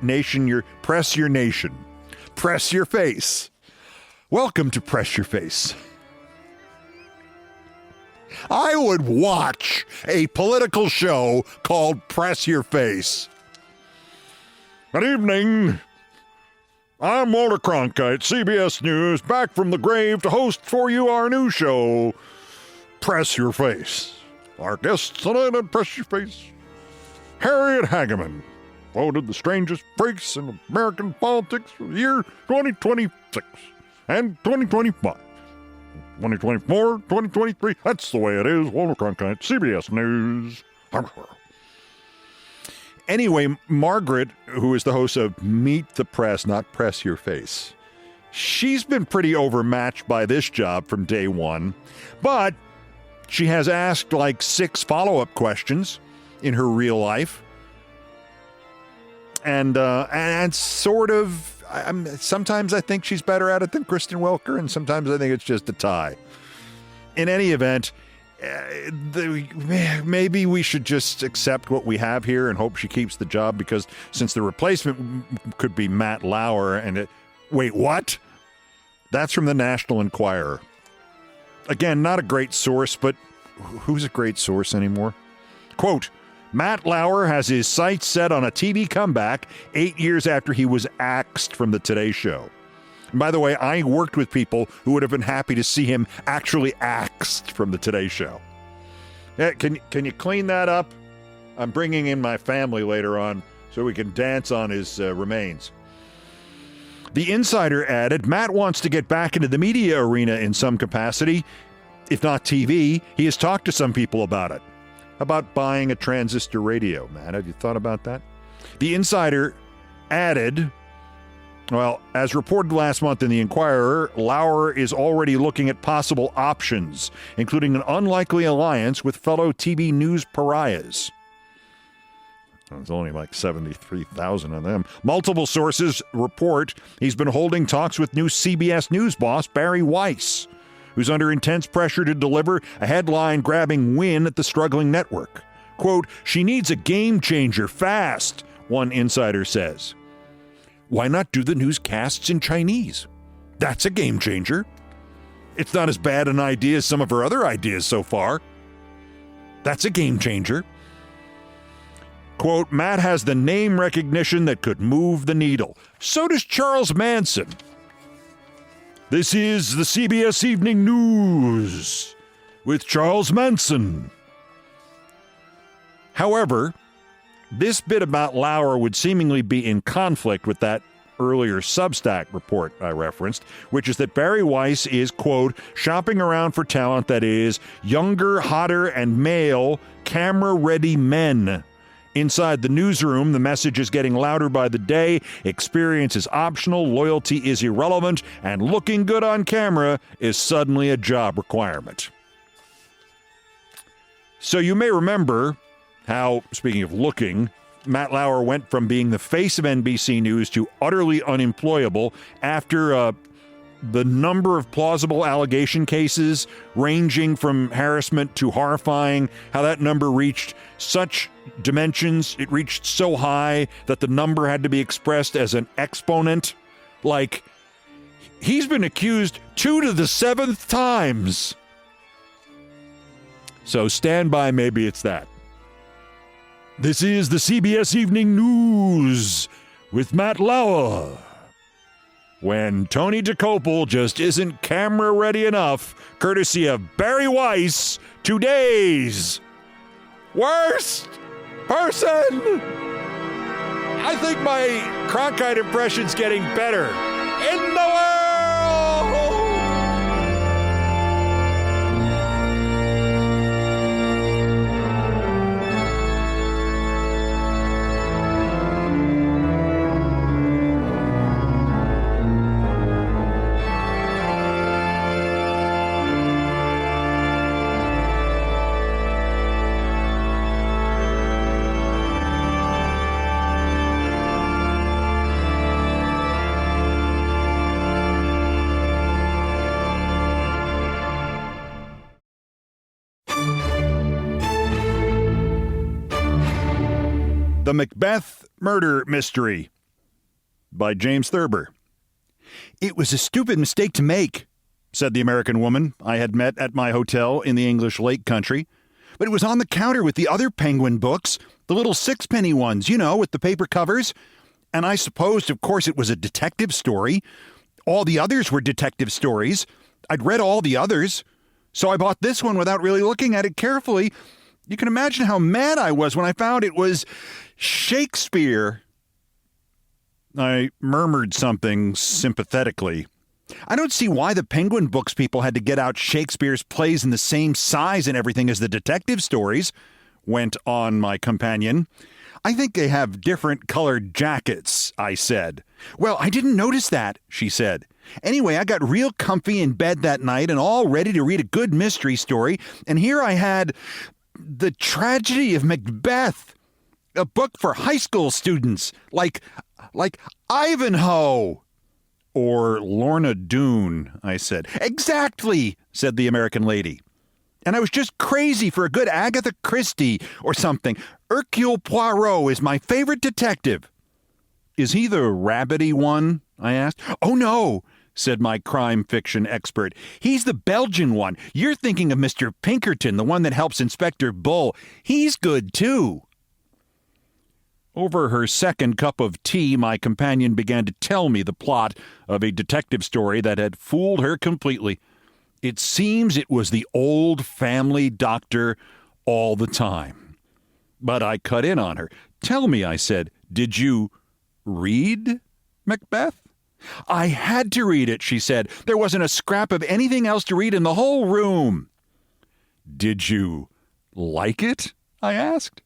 nation, your Press Your Nation. Press Your Face. Welcome to Press Your Face. I would watch a political show called Press Your Face. Good evening. I'm Walter Cronkite, CBS News, back from the grave to host for you our new show, Press Your Face. Our guests tonight on Press Your Face, Harriet Hageman, voted the strangest race in American politics for the year 2026 and 2025. 2024, 2023, that's the way it is. Walter Cronkite, CBS News. Anyway, Margaret, who is the host of Meet the Press, not Press Your Face, she's been pretty overmatched by this job from day one, but she has asked like 6 follow-up questions in her real life. And sort of, sometimes I think she's better at it than Kristen Welker, and sometimes I think it's just a tie. In any event, maybe we should just accept what we have here and hope she keeps the job, because since the replacement could be Matt Lauer, wait, what? That's from the National Enquirer. Again, not a great source, but who's a great source anymore? Quote, Matt Lauer has his sights set on a TV comeback 8 years after he was axed from the Today Show. And by the way, I worked with people who would have been happy to see him actually axed from the Today Show. Can you clean that up? I'm bringing in my family later on so we can dance on his remains. The Insider added, Matt wants to get back into the media arena in some capacity. If not TV, he has talked to some people about it. How about buying a transistor radio, Matt? Have you thought about that? The Insider added, well, as reported last month in the Enquirer, Lauer is already looking at possible options, including an unlikely alliance with fellow TV news pariahs. There's only like 73,000 of them. Multiple sources report he's been holding talks with new CBS News boss Bari Weiss, who's under intense pressure to deliver a headline-grabbing win at the struggling network. Quote, she needs a game changer fast, one insider says. Why not do the newscasts in Chinese? That's a game changer. It's not as bad an idea as some of her other ideas so far. That's a game changer. Quote, Matt has the name recognition that could move the needle. So does Charles Manson. This is the CBS Evening News with Charles Manson. However, this bit about Lauer would seemingly be in conflict with that earlier Substack report I referenced, which is that Bari Weiss is, quote, shopping around for talent that is younger, hotter, and male, camera-ready men. Inside the newsroom, the message is getting louder by the day. Experience is optional, loyalty is irrelevant, and looking good on camera is suddenly a job requirement. So you may remember how, speaking of looking, Matt Lauer went from being the face of NBC News to utterly unemployable after the number of plausible allegation cases ranging from harassment to horrifying, how that number reached such dimensions, it reached so high that the number had to be expressed as an exponent. Like, he's been accused 2 to the 7th times. So stand by, maybe it's that. This is the CBS Evening News with Matt Lauer. When Tony DeCopel just isn't camera ready enough, courtesy of Bari Weiss, today's worst person. I think my Cronkite impression's getting better in the world. The Macbeth Murder Mystery by James Thurber. It was a stupid mistake to make, said the American woman I had met at my hotel in the English Lake Country. But it was on the counter with the other Penguin books, the little sixpenny ones, with the paper covers. And I supposed, of course, it was a detective story. All the others were detective stories. I'd read all the others. So I bought this one without really looking at it carefully. You can imagine how mad I was when I found it was Shakespeare. I murmured something sympathetically. I don't see why the Penguin books people had to get out Shakespeare's plays in the same size and everything as the detective stories, went on my companion. I think they have different colored jackets, I said. Well, I didn't notice that, she said. Anyway, I got real comfy in bed that night and all ready to read a good mystery story, and here I had The Tragedy of Macbeth, a book for high school students, like Ivanhoe. Or Lorna Doone, I said. Exactly, said the American lady. And I was just crazy for a good Agatha Christie or something. Hercule Poirot is my favorite detective. Is he the rabbity one? I asked. Oh, no, said my crime fiction expert. He's the Belgian one. You're thinking of Mr. Pinkerton, the one that helps Inspector Bull. He's good, too. Over her second cup of tea, my companion began to tell me the plot of a detective story that had fooled her completely. It seems it was the old family doctor all the time. But I cut in on her. Tell me, I said, did you read Macbeth? I had to read it, she said. There wasn't a scrap of anything else to read in the whole room. Did you like it? I asked.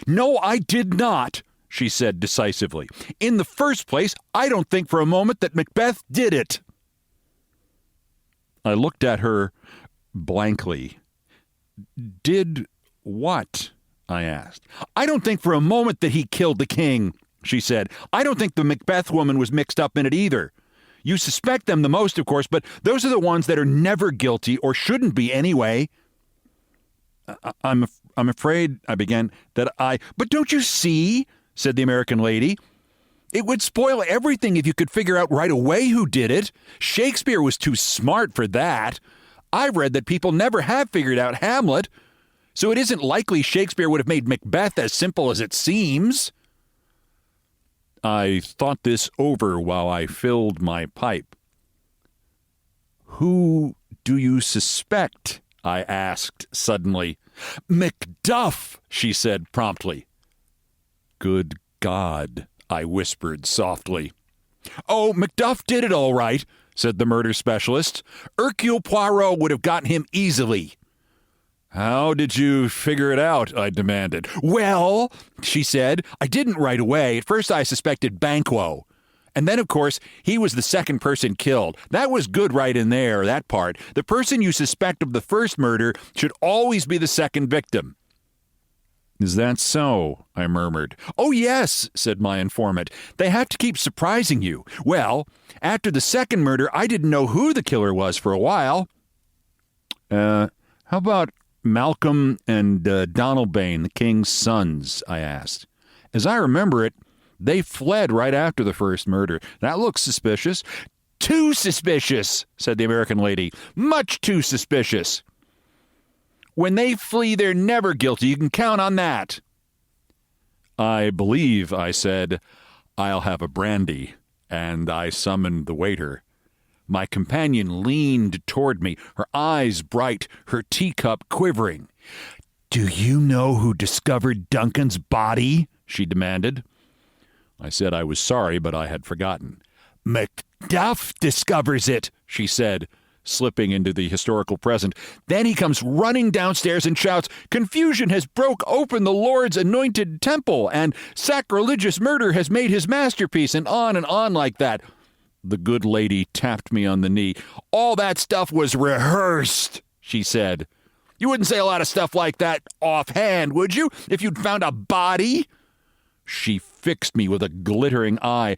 No, I did not, she said decisively. In the first place, I don't think for a moment that Macbeth did it. I looked at her blankly. Did what? I asked. I don't think for a moment that he killed the king, she said. I don't think the Macbeth woman was mixed up in it either. You suspect them the most, of course, but those are the ones that are never guilty or shouldn't be anyway. I'm afraid, I began, that But don't you see, said the American lady. It would spoil everything if you could figure out right away who did it. Shakespeare was too smart for that. I've read that people never have figured out Hamlet, so it isn't likely Shakespeare would have made Macbeth as simple as it seems. I thought this over while I filled my pipe. Who do you suspect? I asked suddenly. Macduff, she said promptly. Good God, I whispered softly. Oh, Macduff did it all right, said the murder specialist. Hercule Poirot would have gotten him easily. How did you figure it out? I demanded. Well, she said, I didn't right away. At first I suspected Banquo. And then, of course, he was the second person killed. That was good right in there, that part. The person you suspect of the first murder should always be the second victim. Is that so? I murmured. Oh, yes, said my informant. They have to keep surprising you. Well, after the second murder, I didn't know who the killer was for a while. How about Malcolm and Donalbain, the king's sons? I asked. As I remember it, they fled right after the first murder. That looks suspicious. Too suspicious, said the American lady. Much too suspicious. When they flee, they're never guilty. You can count on that. I believe, I said, I'll have a brandy, and I summoned the waiter. My companion leaned toward me, her eyes bright, her teacup quivering. Do you know who discovered Duncan's body? She demanded. I said I was sorry, but I had forgotten. Macduff discovers it, she said, slipping into the historical present. Then he comes running downstairs and shouts, Confusion has broke open the Lord's anointed temple, and sacrilegious murder has made his masterpiece, and on like that. The good lady tapped me on the knee. All that stuff was rehearsed, she said. You wouldn't say a lot of stuff like that offhand, would you, if you'd found a body? She fixed me with a glittering eye.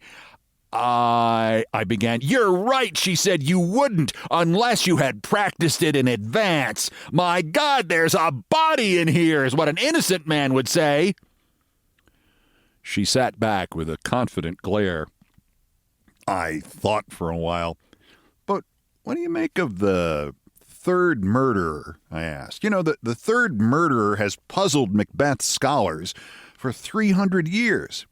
I began. You're right, she said. You wouldn't, unless you had practiced it in advance. My God, there's a body in here, is what an innocent man would say. She sat back with a confident glare. I thought for a while. But what do you make of the third murderer? I asked. The third murderer has puzzled Macbeth scholars for 300 years.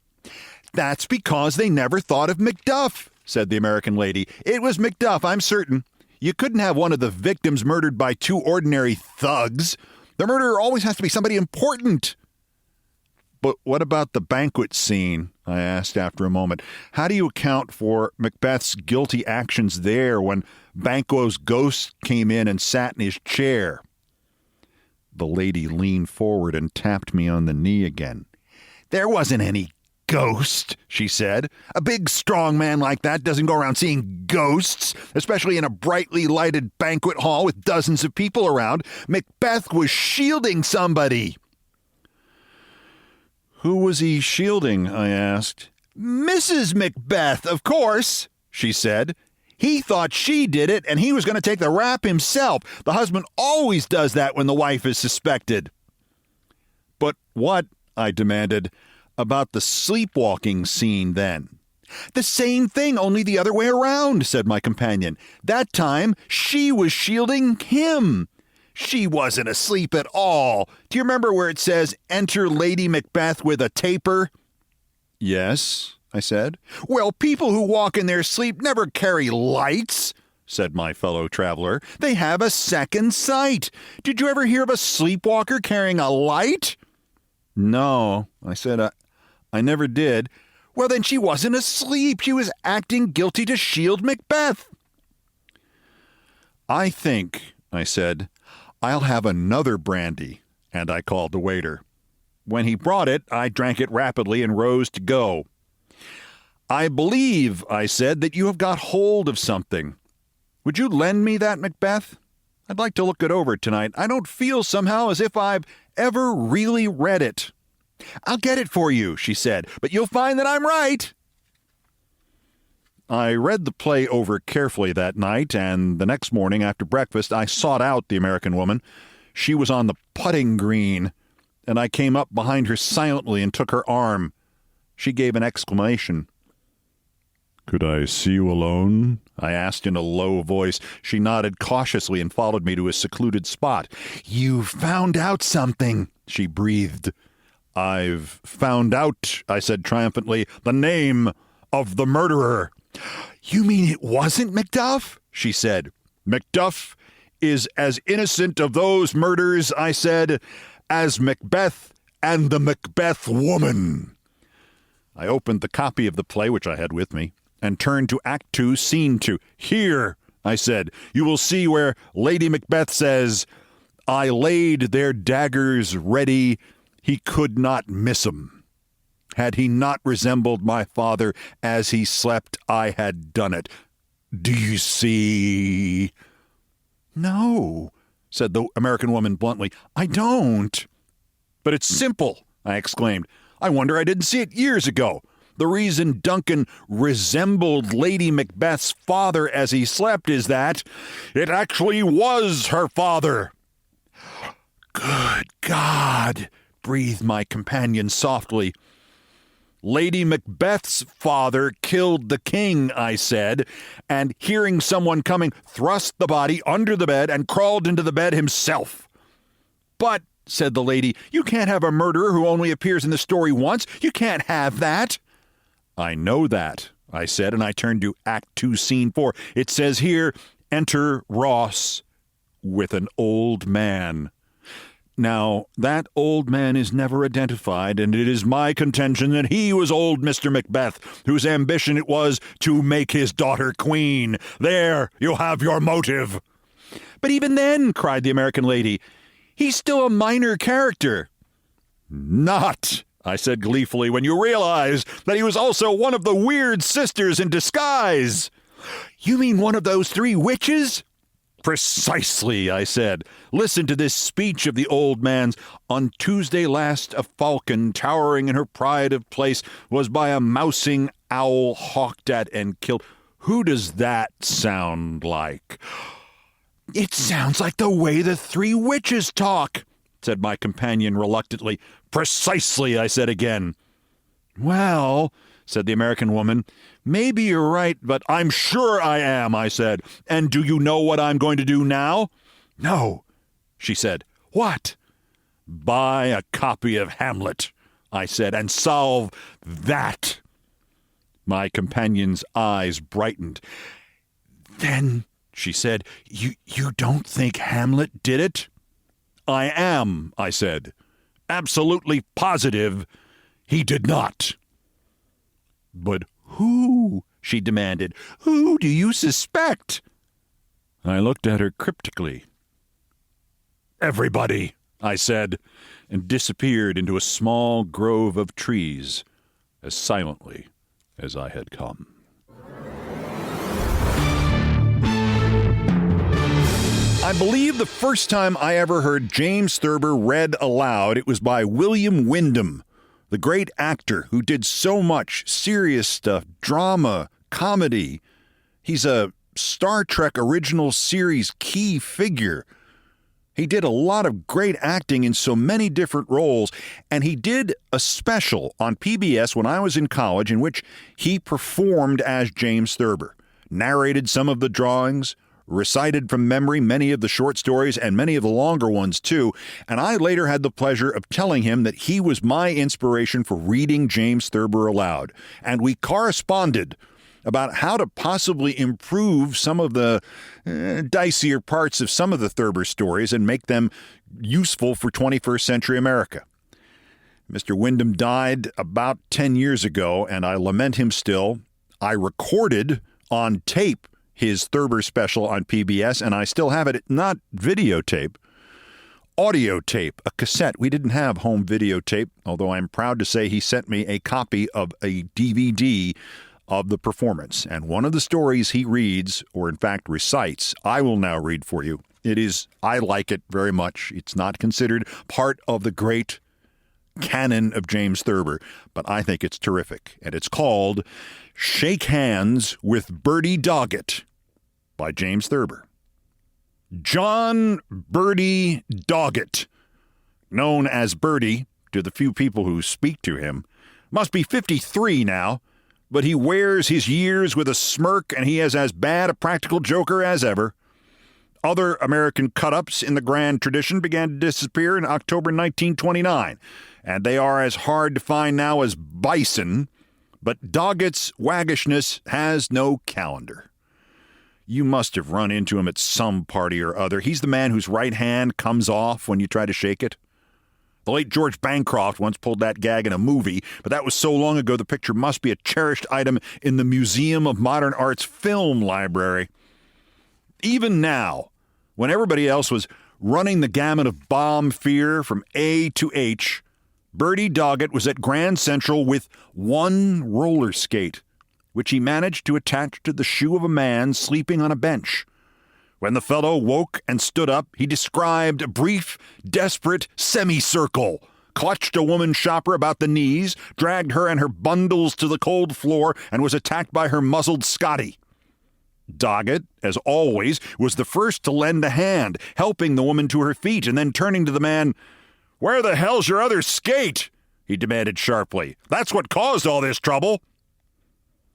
That's because they never thought of Macduff, said the American lady. It was Macduff, I'm certain. You couldn't have one of the victims murdered by two ordinary thugs. The murderer always has to be somebody important. But what about the banquet scene? I asked after a moment. How do you account for Macbeth's guilty actions there when Banquo's ghost came in and sat in his chair? The lady leaned forward and tapped me on the knee again. There wasn't any ghost, she said. A big, strong man like that doesn't go around seeing ghosts, especially in a brightly lighted banquet hall with dozens of people around. Macbeth was shielding somebody. Who was he shielding? I asked. Mrs. Macbeth, of course, she said. He thought she did it, and he was going to take the rap himself. The husband always does that when the wife is suspected. But what, I demanded, about the sleepwalking scene then? The same thing, only the other way around, said my companion. That time, she was shielding him. She wasn't asleep at all. Do you remember where it says, enter Lady Macbeth with a taper? Yes, I said. Well, people who walk in their sleep never carry lights, said my fellow traveler. They have a second sight. Did you ever hear of a sleepwalker carrying a light? No, I said, I never did. Well, then she wasn't asleep. She was acting guilty to shield Macbeth. I think, I said, I'll have another brandy, and I called the waiter. When he brought it, I drank it rapidly and rose to go. I believe, I said, that you have got hold of something. Would you lend me that Macbeth? I'd like to look it over tonight. I don't feel somehow as if I've ever really read it. I'll get it for you, she said, but you'll find that I'm right. I read the play over carefully that night, and the next morning after breakfast I sought out the American woman. She was on the putting green, and I came up behind her silently and took her arm. She gave an exclamation. Could I see you alone? I asked in a low voice. She nodded cautiously and followed me to a secluded spot. You found out something, she breathed. I've found out, I said triumphantly, the name of the murderer. You mean it wasn't Macduff? She said. Macduff is as innocent of those murders, I said, as Macbeth and the Macbeth woman. I opened the copy of the play which I had with me and turned to Act 2, Scene 2. Here, I said, you will see where Lady Macbeth says, I laid their daggers ready, he could not miss 'em. Had he not resembled my father as he slept, I had done it. Do you see? No, said the American woman bluntly. I don't. But it's simple, I exclaimed. I wonder I didn't see it years ago. The reason Duncan resembled Lady Macbeth's father as he slept is that it actually was her father. Good God, breathed my companion softly. Lady Macbeth's father killed the king, I said, and hearing someone coming, thrust the body under the bed and crawled into the bed himself. But, said the lady, you can't have a murderer who only appears in the story once. You can't have that. I know that, I said, and I turned to Act 2, Scene 4. It says here, enter Ross with an old man. Now, that old man is never identified, and it is my contention that he was old Mr. Macbeth, whose ambition it was to make his daughter queen. There, you have your motive. But even then, cried the American lady, he's still a minor character. Not, I said gleefully, when you realize that he was also one of the weird sisters in disguise. You mean one of those three witches? Precisely, I said. Listen to this speech of the old man's. On Tuesday last, a falcon, towering in her pride of place, was by a mousing owl hawked at and killed. Who does that sound like? It sounds like the way the three witches talk, said my companion reluctantly. Precisely, I said again. Well, said the American woman, maybe you're right, but I'm sure I am, I said. And do you know what I'm going to do now? No, she said. What? Buy a copy of Hamlet, I said, and solve that. My companion's eyes brightened. Then, she said, you don't think Hamlet did it? I am, I said. Absolutely positive he did not. But who? She demanded. Who do you suspect? I looked at her cryptically. Everybody, I said, and disappeared into a small grove of trees as silently as I had come. I believe the first time I ever heard James Thurber read aloud, it was by William Wyndham, the great actor who did so much serious stuff, drama, comedy. He's a Star Trek original series key figure. He did a lot of great acting in so many different roles, and he did a special on PBS when I was in college in which he performed as James Thurber, narrated some of the drawings, recited from memory many of the short stories and many of the longer ones, too. And I later had the pleasure of telling him that he was my inspiration for reading James Thurber aloud. And we corresponded about how to possibly improve some of the dicier parts of some of the Thurber stories and make them useful for 21st century America. Mr. Wyndham died about 10 years ago, and I lament him still. I recorded on tape his Thurber special on PBS, and I still have it, not videotape, audio tape, a cassette. We didn't have home videotape, although I'm proud to say he sent me a copy of a DVD of the performance. And one of the stories he reads, or in fact recites, I will now read for you. I like it very much. It's not considered part of the great canon of James Thurber, but I think it's terrific. And it's called Shake Hands with Bertie Doggett by James Thurber. John Bertie Doggett, known as Bertie to the few people who speak to him, must be 53 now, but he wears his years with a smirk, and he is as bad a practical joker as ever. Other American cut-ups in the grand tradition began to disappear in October 1929, and they are as hard to find now as bison, but Doggett's waggishness has no calendar. You must have run into him at some party or other. He's the man whose right hand comes off when you try to shake it. The late George Bancroft once pulled that gag in a movie, but that was so long ago the picture must be a cherished item in the Museum of Modern Art's film library. Even now, when everybody else was running the gamut of bomb fear from A to H, Bertie Doggett was at Grand Central with one roller skate, which he managed to attach to the shoe of a man sleeping on a bench. When the fellow woke and stood up, he described a brief, desperate semicircle, clutched a woman shopper about the knees, dragged her and her bundles to the cold floor, and was attacked by her muzzled Scotty. Doggett, as always, was the first to lend a hand, helping the woman to her feet, and then turning to the man, "Where the hell's your other skate?" he demanded sharply. "That's what caused all this trouble."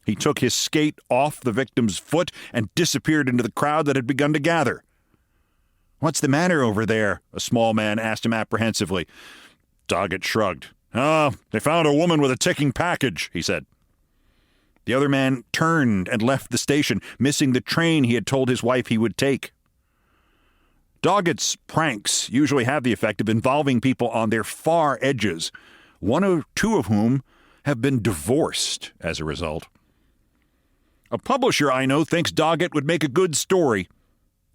He took his skate off the victim's foot and disappeared into the crowd that had begun to gather. "What's the matter over there?" a small man asked him apprehensively. Doggett shrugged. They found a woman with a ticking package," he said. The other man turned and left the station, missing the train he had told his wife he would take. Doggett's pranks usually have the effect of involving people on their far edges, one or two of whom have been divorced as a result. A publisher I know thinks Doggett would make a good story.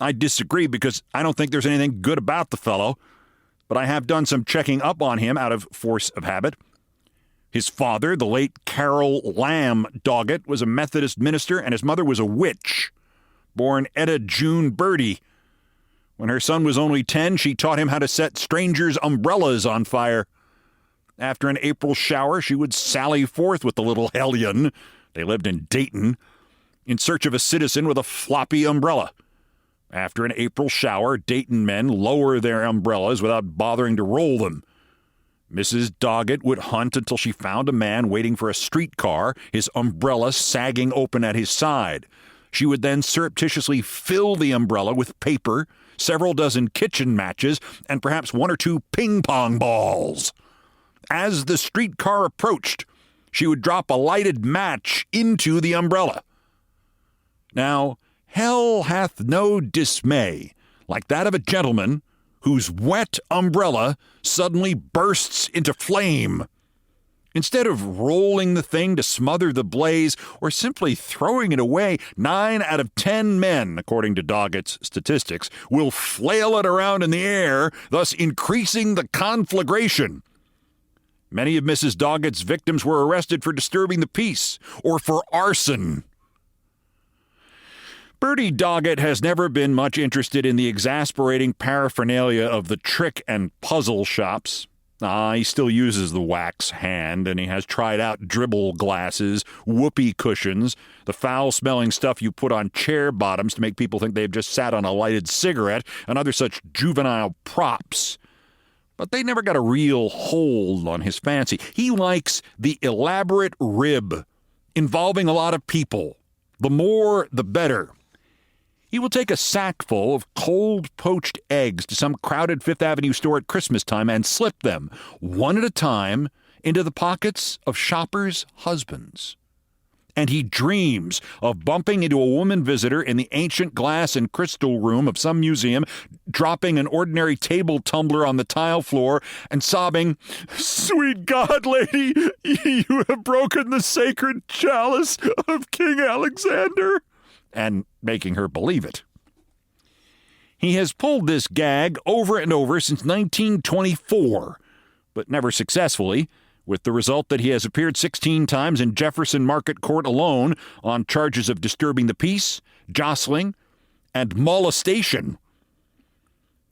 I disagree because I don't think there's anything good about the fellow, but I have done some checking up on him out of force of habit. His father, the late Carroll Lamb Doggett, was a Methodist minister, and his mother was a witch, born Etta June Bertie. When her son was only 10, she taught him how to set strangers' umbrellas on fire. After an April shower, she would sally forth with the little hellion, they lived in Dayton, in search of a citizen with a floppy umbrella. After an April shower, Dayton men lower their umbrellas without bothering to roll them. Mrs. Doggett would hunt until she found a man waiting for a streetcar, his umbrella sagging open at his side. She would then surreptitiously fill the umbrella with paper, several dozen kitchen matches, and perhaps one or two ping-pong balls. As the streetcar approached, she would drop a lighted match into the umbrella. Now, hell hath no dismay like that of a gentleman whose wet umbrella suddenly bursts into flame. Instead of rolling the thing to smother the blaze or simply throwing it away, 9 out of 10 men, according to Doggett's statistics, will flail it around in the air, thus increasing the conflagration. Many of Mrs. Doggett's victims were arrested for disturbing the peace or for arson. Bertie Doggett has never been much interested in the exasperating paraphernalia of the trick and puzzle shops. He still uses the wax hand, and he has tried out dribble glasses, whoopee cushions, the foul-smelling stuff you put on chair bottoms to make people think they've just sat on a lighted cigarette, and other such juvenile props. But they never got a real hold on his fancy. He likes the elaborate rib, involving a lot of people. The more, the better. He will take a sackful of cold poached eggs to some crowded Fifth Avenue store at Christmas time and slip them, one at a time, into the pockets of shoppers' husbands. And he dreams of bumping into a woman visitor in the ancient glass and crystal room of some museum, dropping an ordinary table tumbler on the tile floor and sobbing, "Sweet God, lady, you have broken the sacred chalice of King Alexander," and making her believe it. He has pulled this gag over and over since 1924, but never successfully, with the result that he has appeared 16 times in Jefferson Market Court alone on charges of disturbing the peace, jostling, and molestation.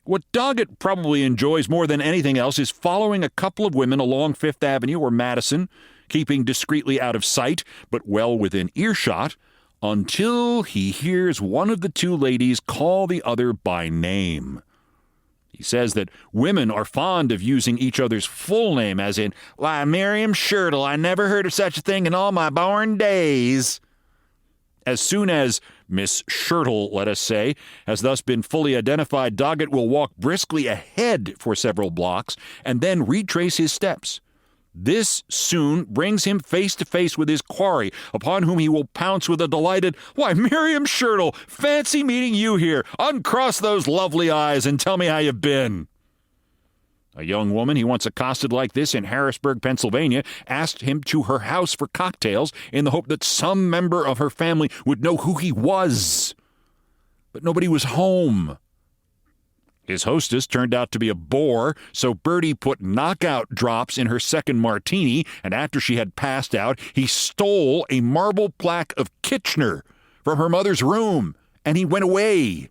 What Doggett probably enjoys more than anything else is following a couple of women along Fifth Avenue or Madison, keeping discreetly out of sight, but well within earshot, until he hears one of the two ladies call the other by name. He says that women are fond of using each other's full name, as in, "Why, Miriam Schertle, I never heard of such a thing in all my born days." As soon as Miss Schertle, let us say, has thus been fully identified, Doggett will walk briskly ahead for several blocks and then retrace his steps. This soon brings him face to face with his quarry, upon whom he will pounce with a delighted, "Why, Miriam Schertle, fancy meeting you here. Uncross those lovely eyes and tell me how you've been." A young woman he once accosted like this in Harrisburg, Pennsylvania, asked him to her house for cocktails in the hope that some member of her family would know who he was. But nobody was home. His hostess turned out to be a bore, so Bertie put knockout drops in her second martini, and after she had passed out, he stole a marble plaque of Kitchener from her mother's room, and he went away.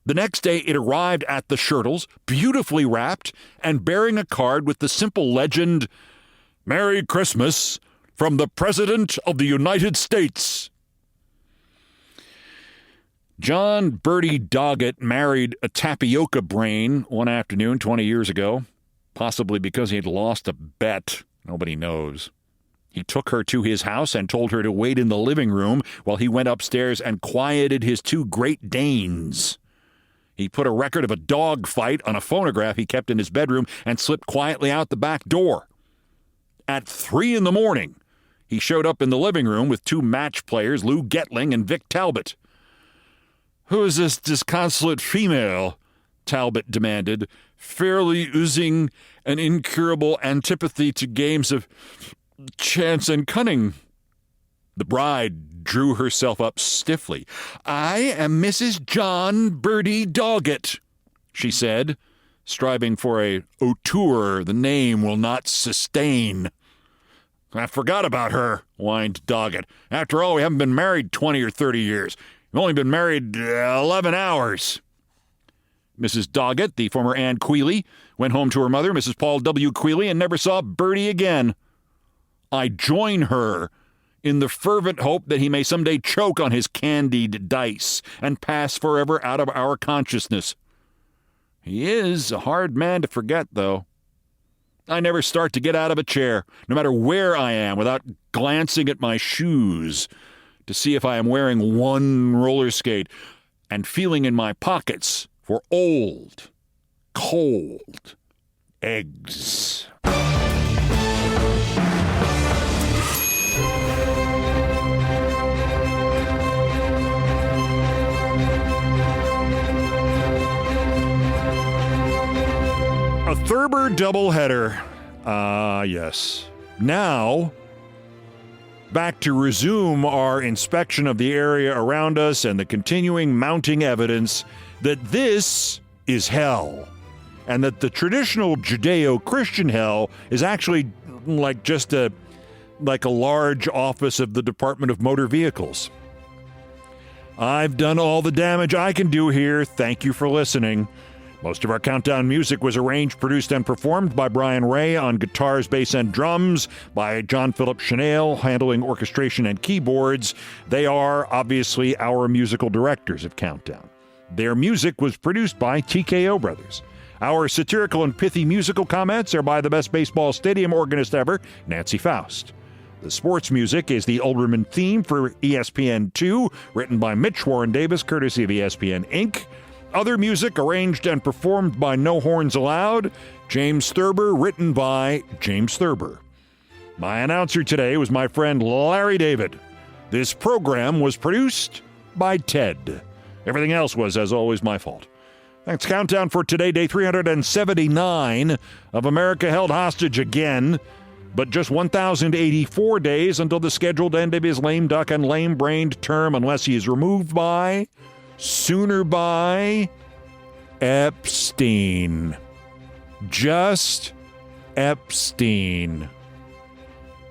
The next day it arrived at the Schertles, beautifully wrapped, and bearing a card with the simple legend, "Merry Christmas from the President of the United States." John Bertie Doggett married a tapioca brain one afternoon 20 years ago, possibly because he had lost a bet. Nobody knows. He took her to his house and told her to wait in the living room while he went upstairs and quieted his 2 Great Danes. He put a record of a dog fight on a phonograph he kept in his bedroom and slipped quietly out the back door. At 3 a.m, he showed up in the living room with 2 match players, Lou Getling and Vic Talbot. "Who is this disconsolate female?" Talbot demanded, fairly oozing an incurable antipathy to games of chance and cunning. The bride drew herself up stiffly. "I am Mrs. John Bertie Doggett," she said, striving for a hauteur the name will not sustain. "I forgot about her," whined Doggett. "After all, we haven't been married 20 or 30 years. We've only been married 11 hours. Mrs. Doggett, the former Anne Quealy, went home to her mother, Mrs. Paul W. Quealy, and never saw Bertie again. I join her in the fervent hope that he may someday choke on his candied dice and pass forever out of our consciousness. He is a hard man to forget, though. I never start to get out of a chair, no matter where I am, without glancing at my shoes to see if I am wearing one roller skate and feeling in my pockets for old, cold eggs. A Thurber doubleheader. Yes. Now, back to resume our inspection of the area around us and the continuing mounting evidence that this is hell, and that the traditional Judeo-Christian hell is actually like just a large office of the Department of Motor Vehicles. I've done all the damage I can do here. Thank you for listening. Most of our countdown music was arranged, produced, and performed by Brian Ray on guitars, bass, and drums, by John Philip Chanel handling orchestration and keyboards. They are obviously our musical directors of Countdown. Their music was produced by TKO Brothers. Our satirical and pithy musical comments are by the best baseball stadium organist ever, Nancy Faust. The sports music is the Olbermann theme for ESPN2, written by Mitch Warren Davis, courtesy of ESPN Inc. Other music arranged and performed by No Horns Allowed, James Thurber, written by James Thurber. My announcer today was my friend Larry David. This program was produced by Ted. Everything else was, as always, my fault. Thanks. Countdown for today, day 379 of America held hostage again, but just 1,084 days until the scheduled end of his lame duck and lame-brained term, unless he is removed by... sooner by Epstein. Just Epstein.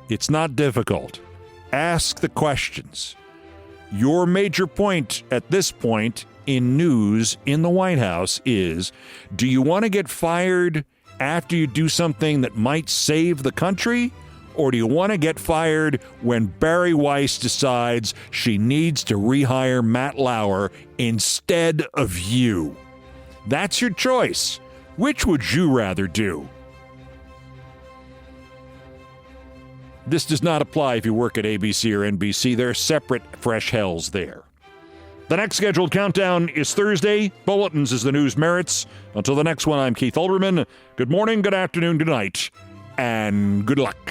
It's not difficult. Ask the questions. Your major point at this point in news in the White House is, do you want to get fired after you do something that might save the country? Or do you want to get fired when Bari Weiss decides she needs to rehire Matt Lauer instead of you? That's your choice. Which would you rather do? This does not apply if you work at ABC or NBC. There are separate fresh hells there. The next scheduled countdown is Thursday. Bulletins as the news merits. Until the next one, I'm Keith Olbermann. Good morning, good afternoon, good night, and good luck.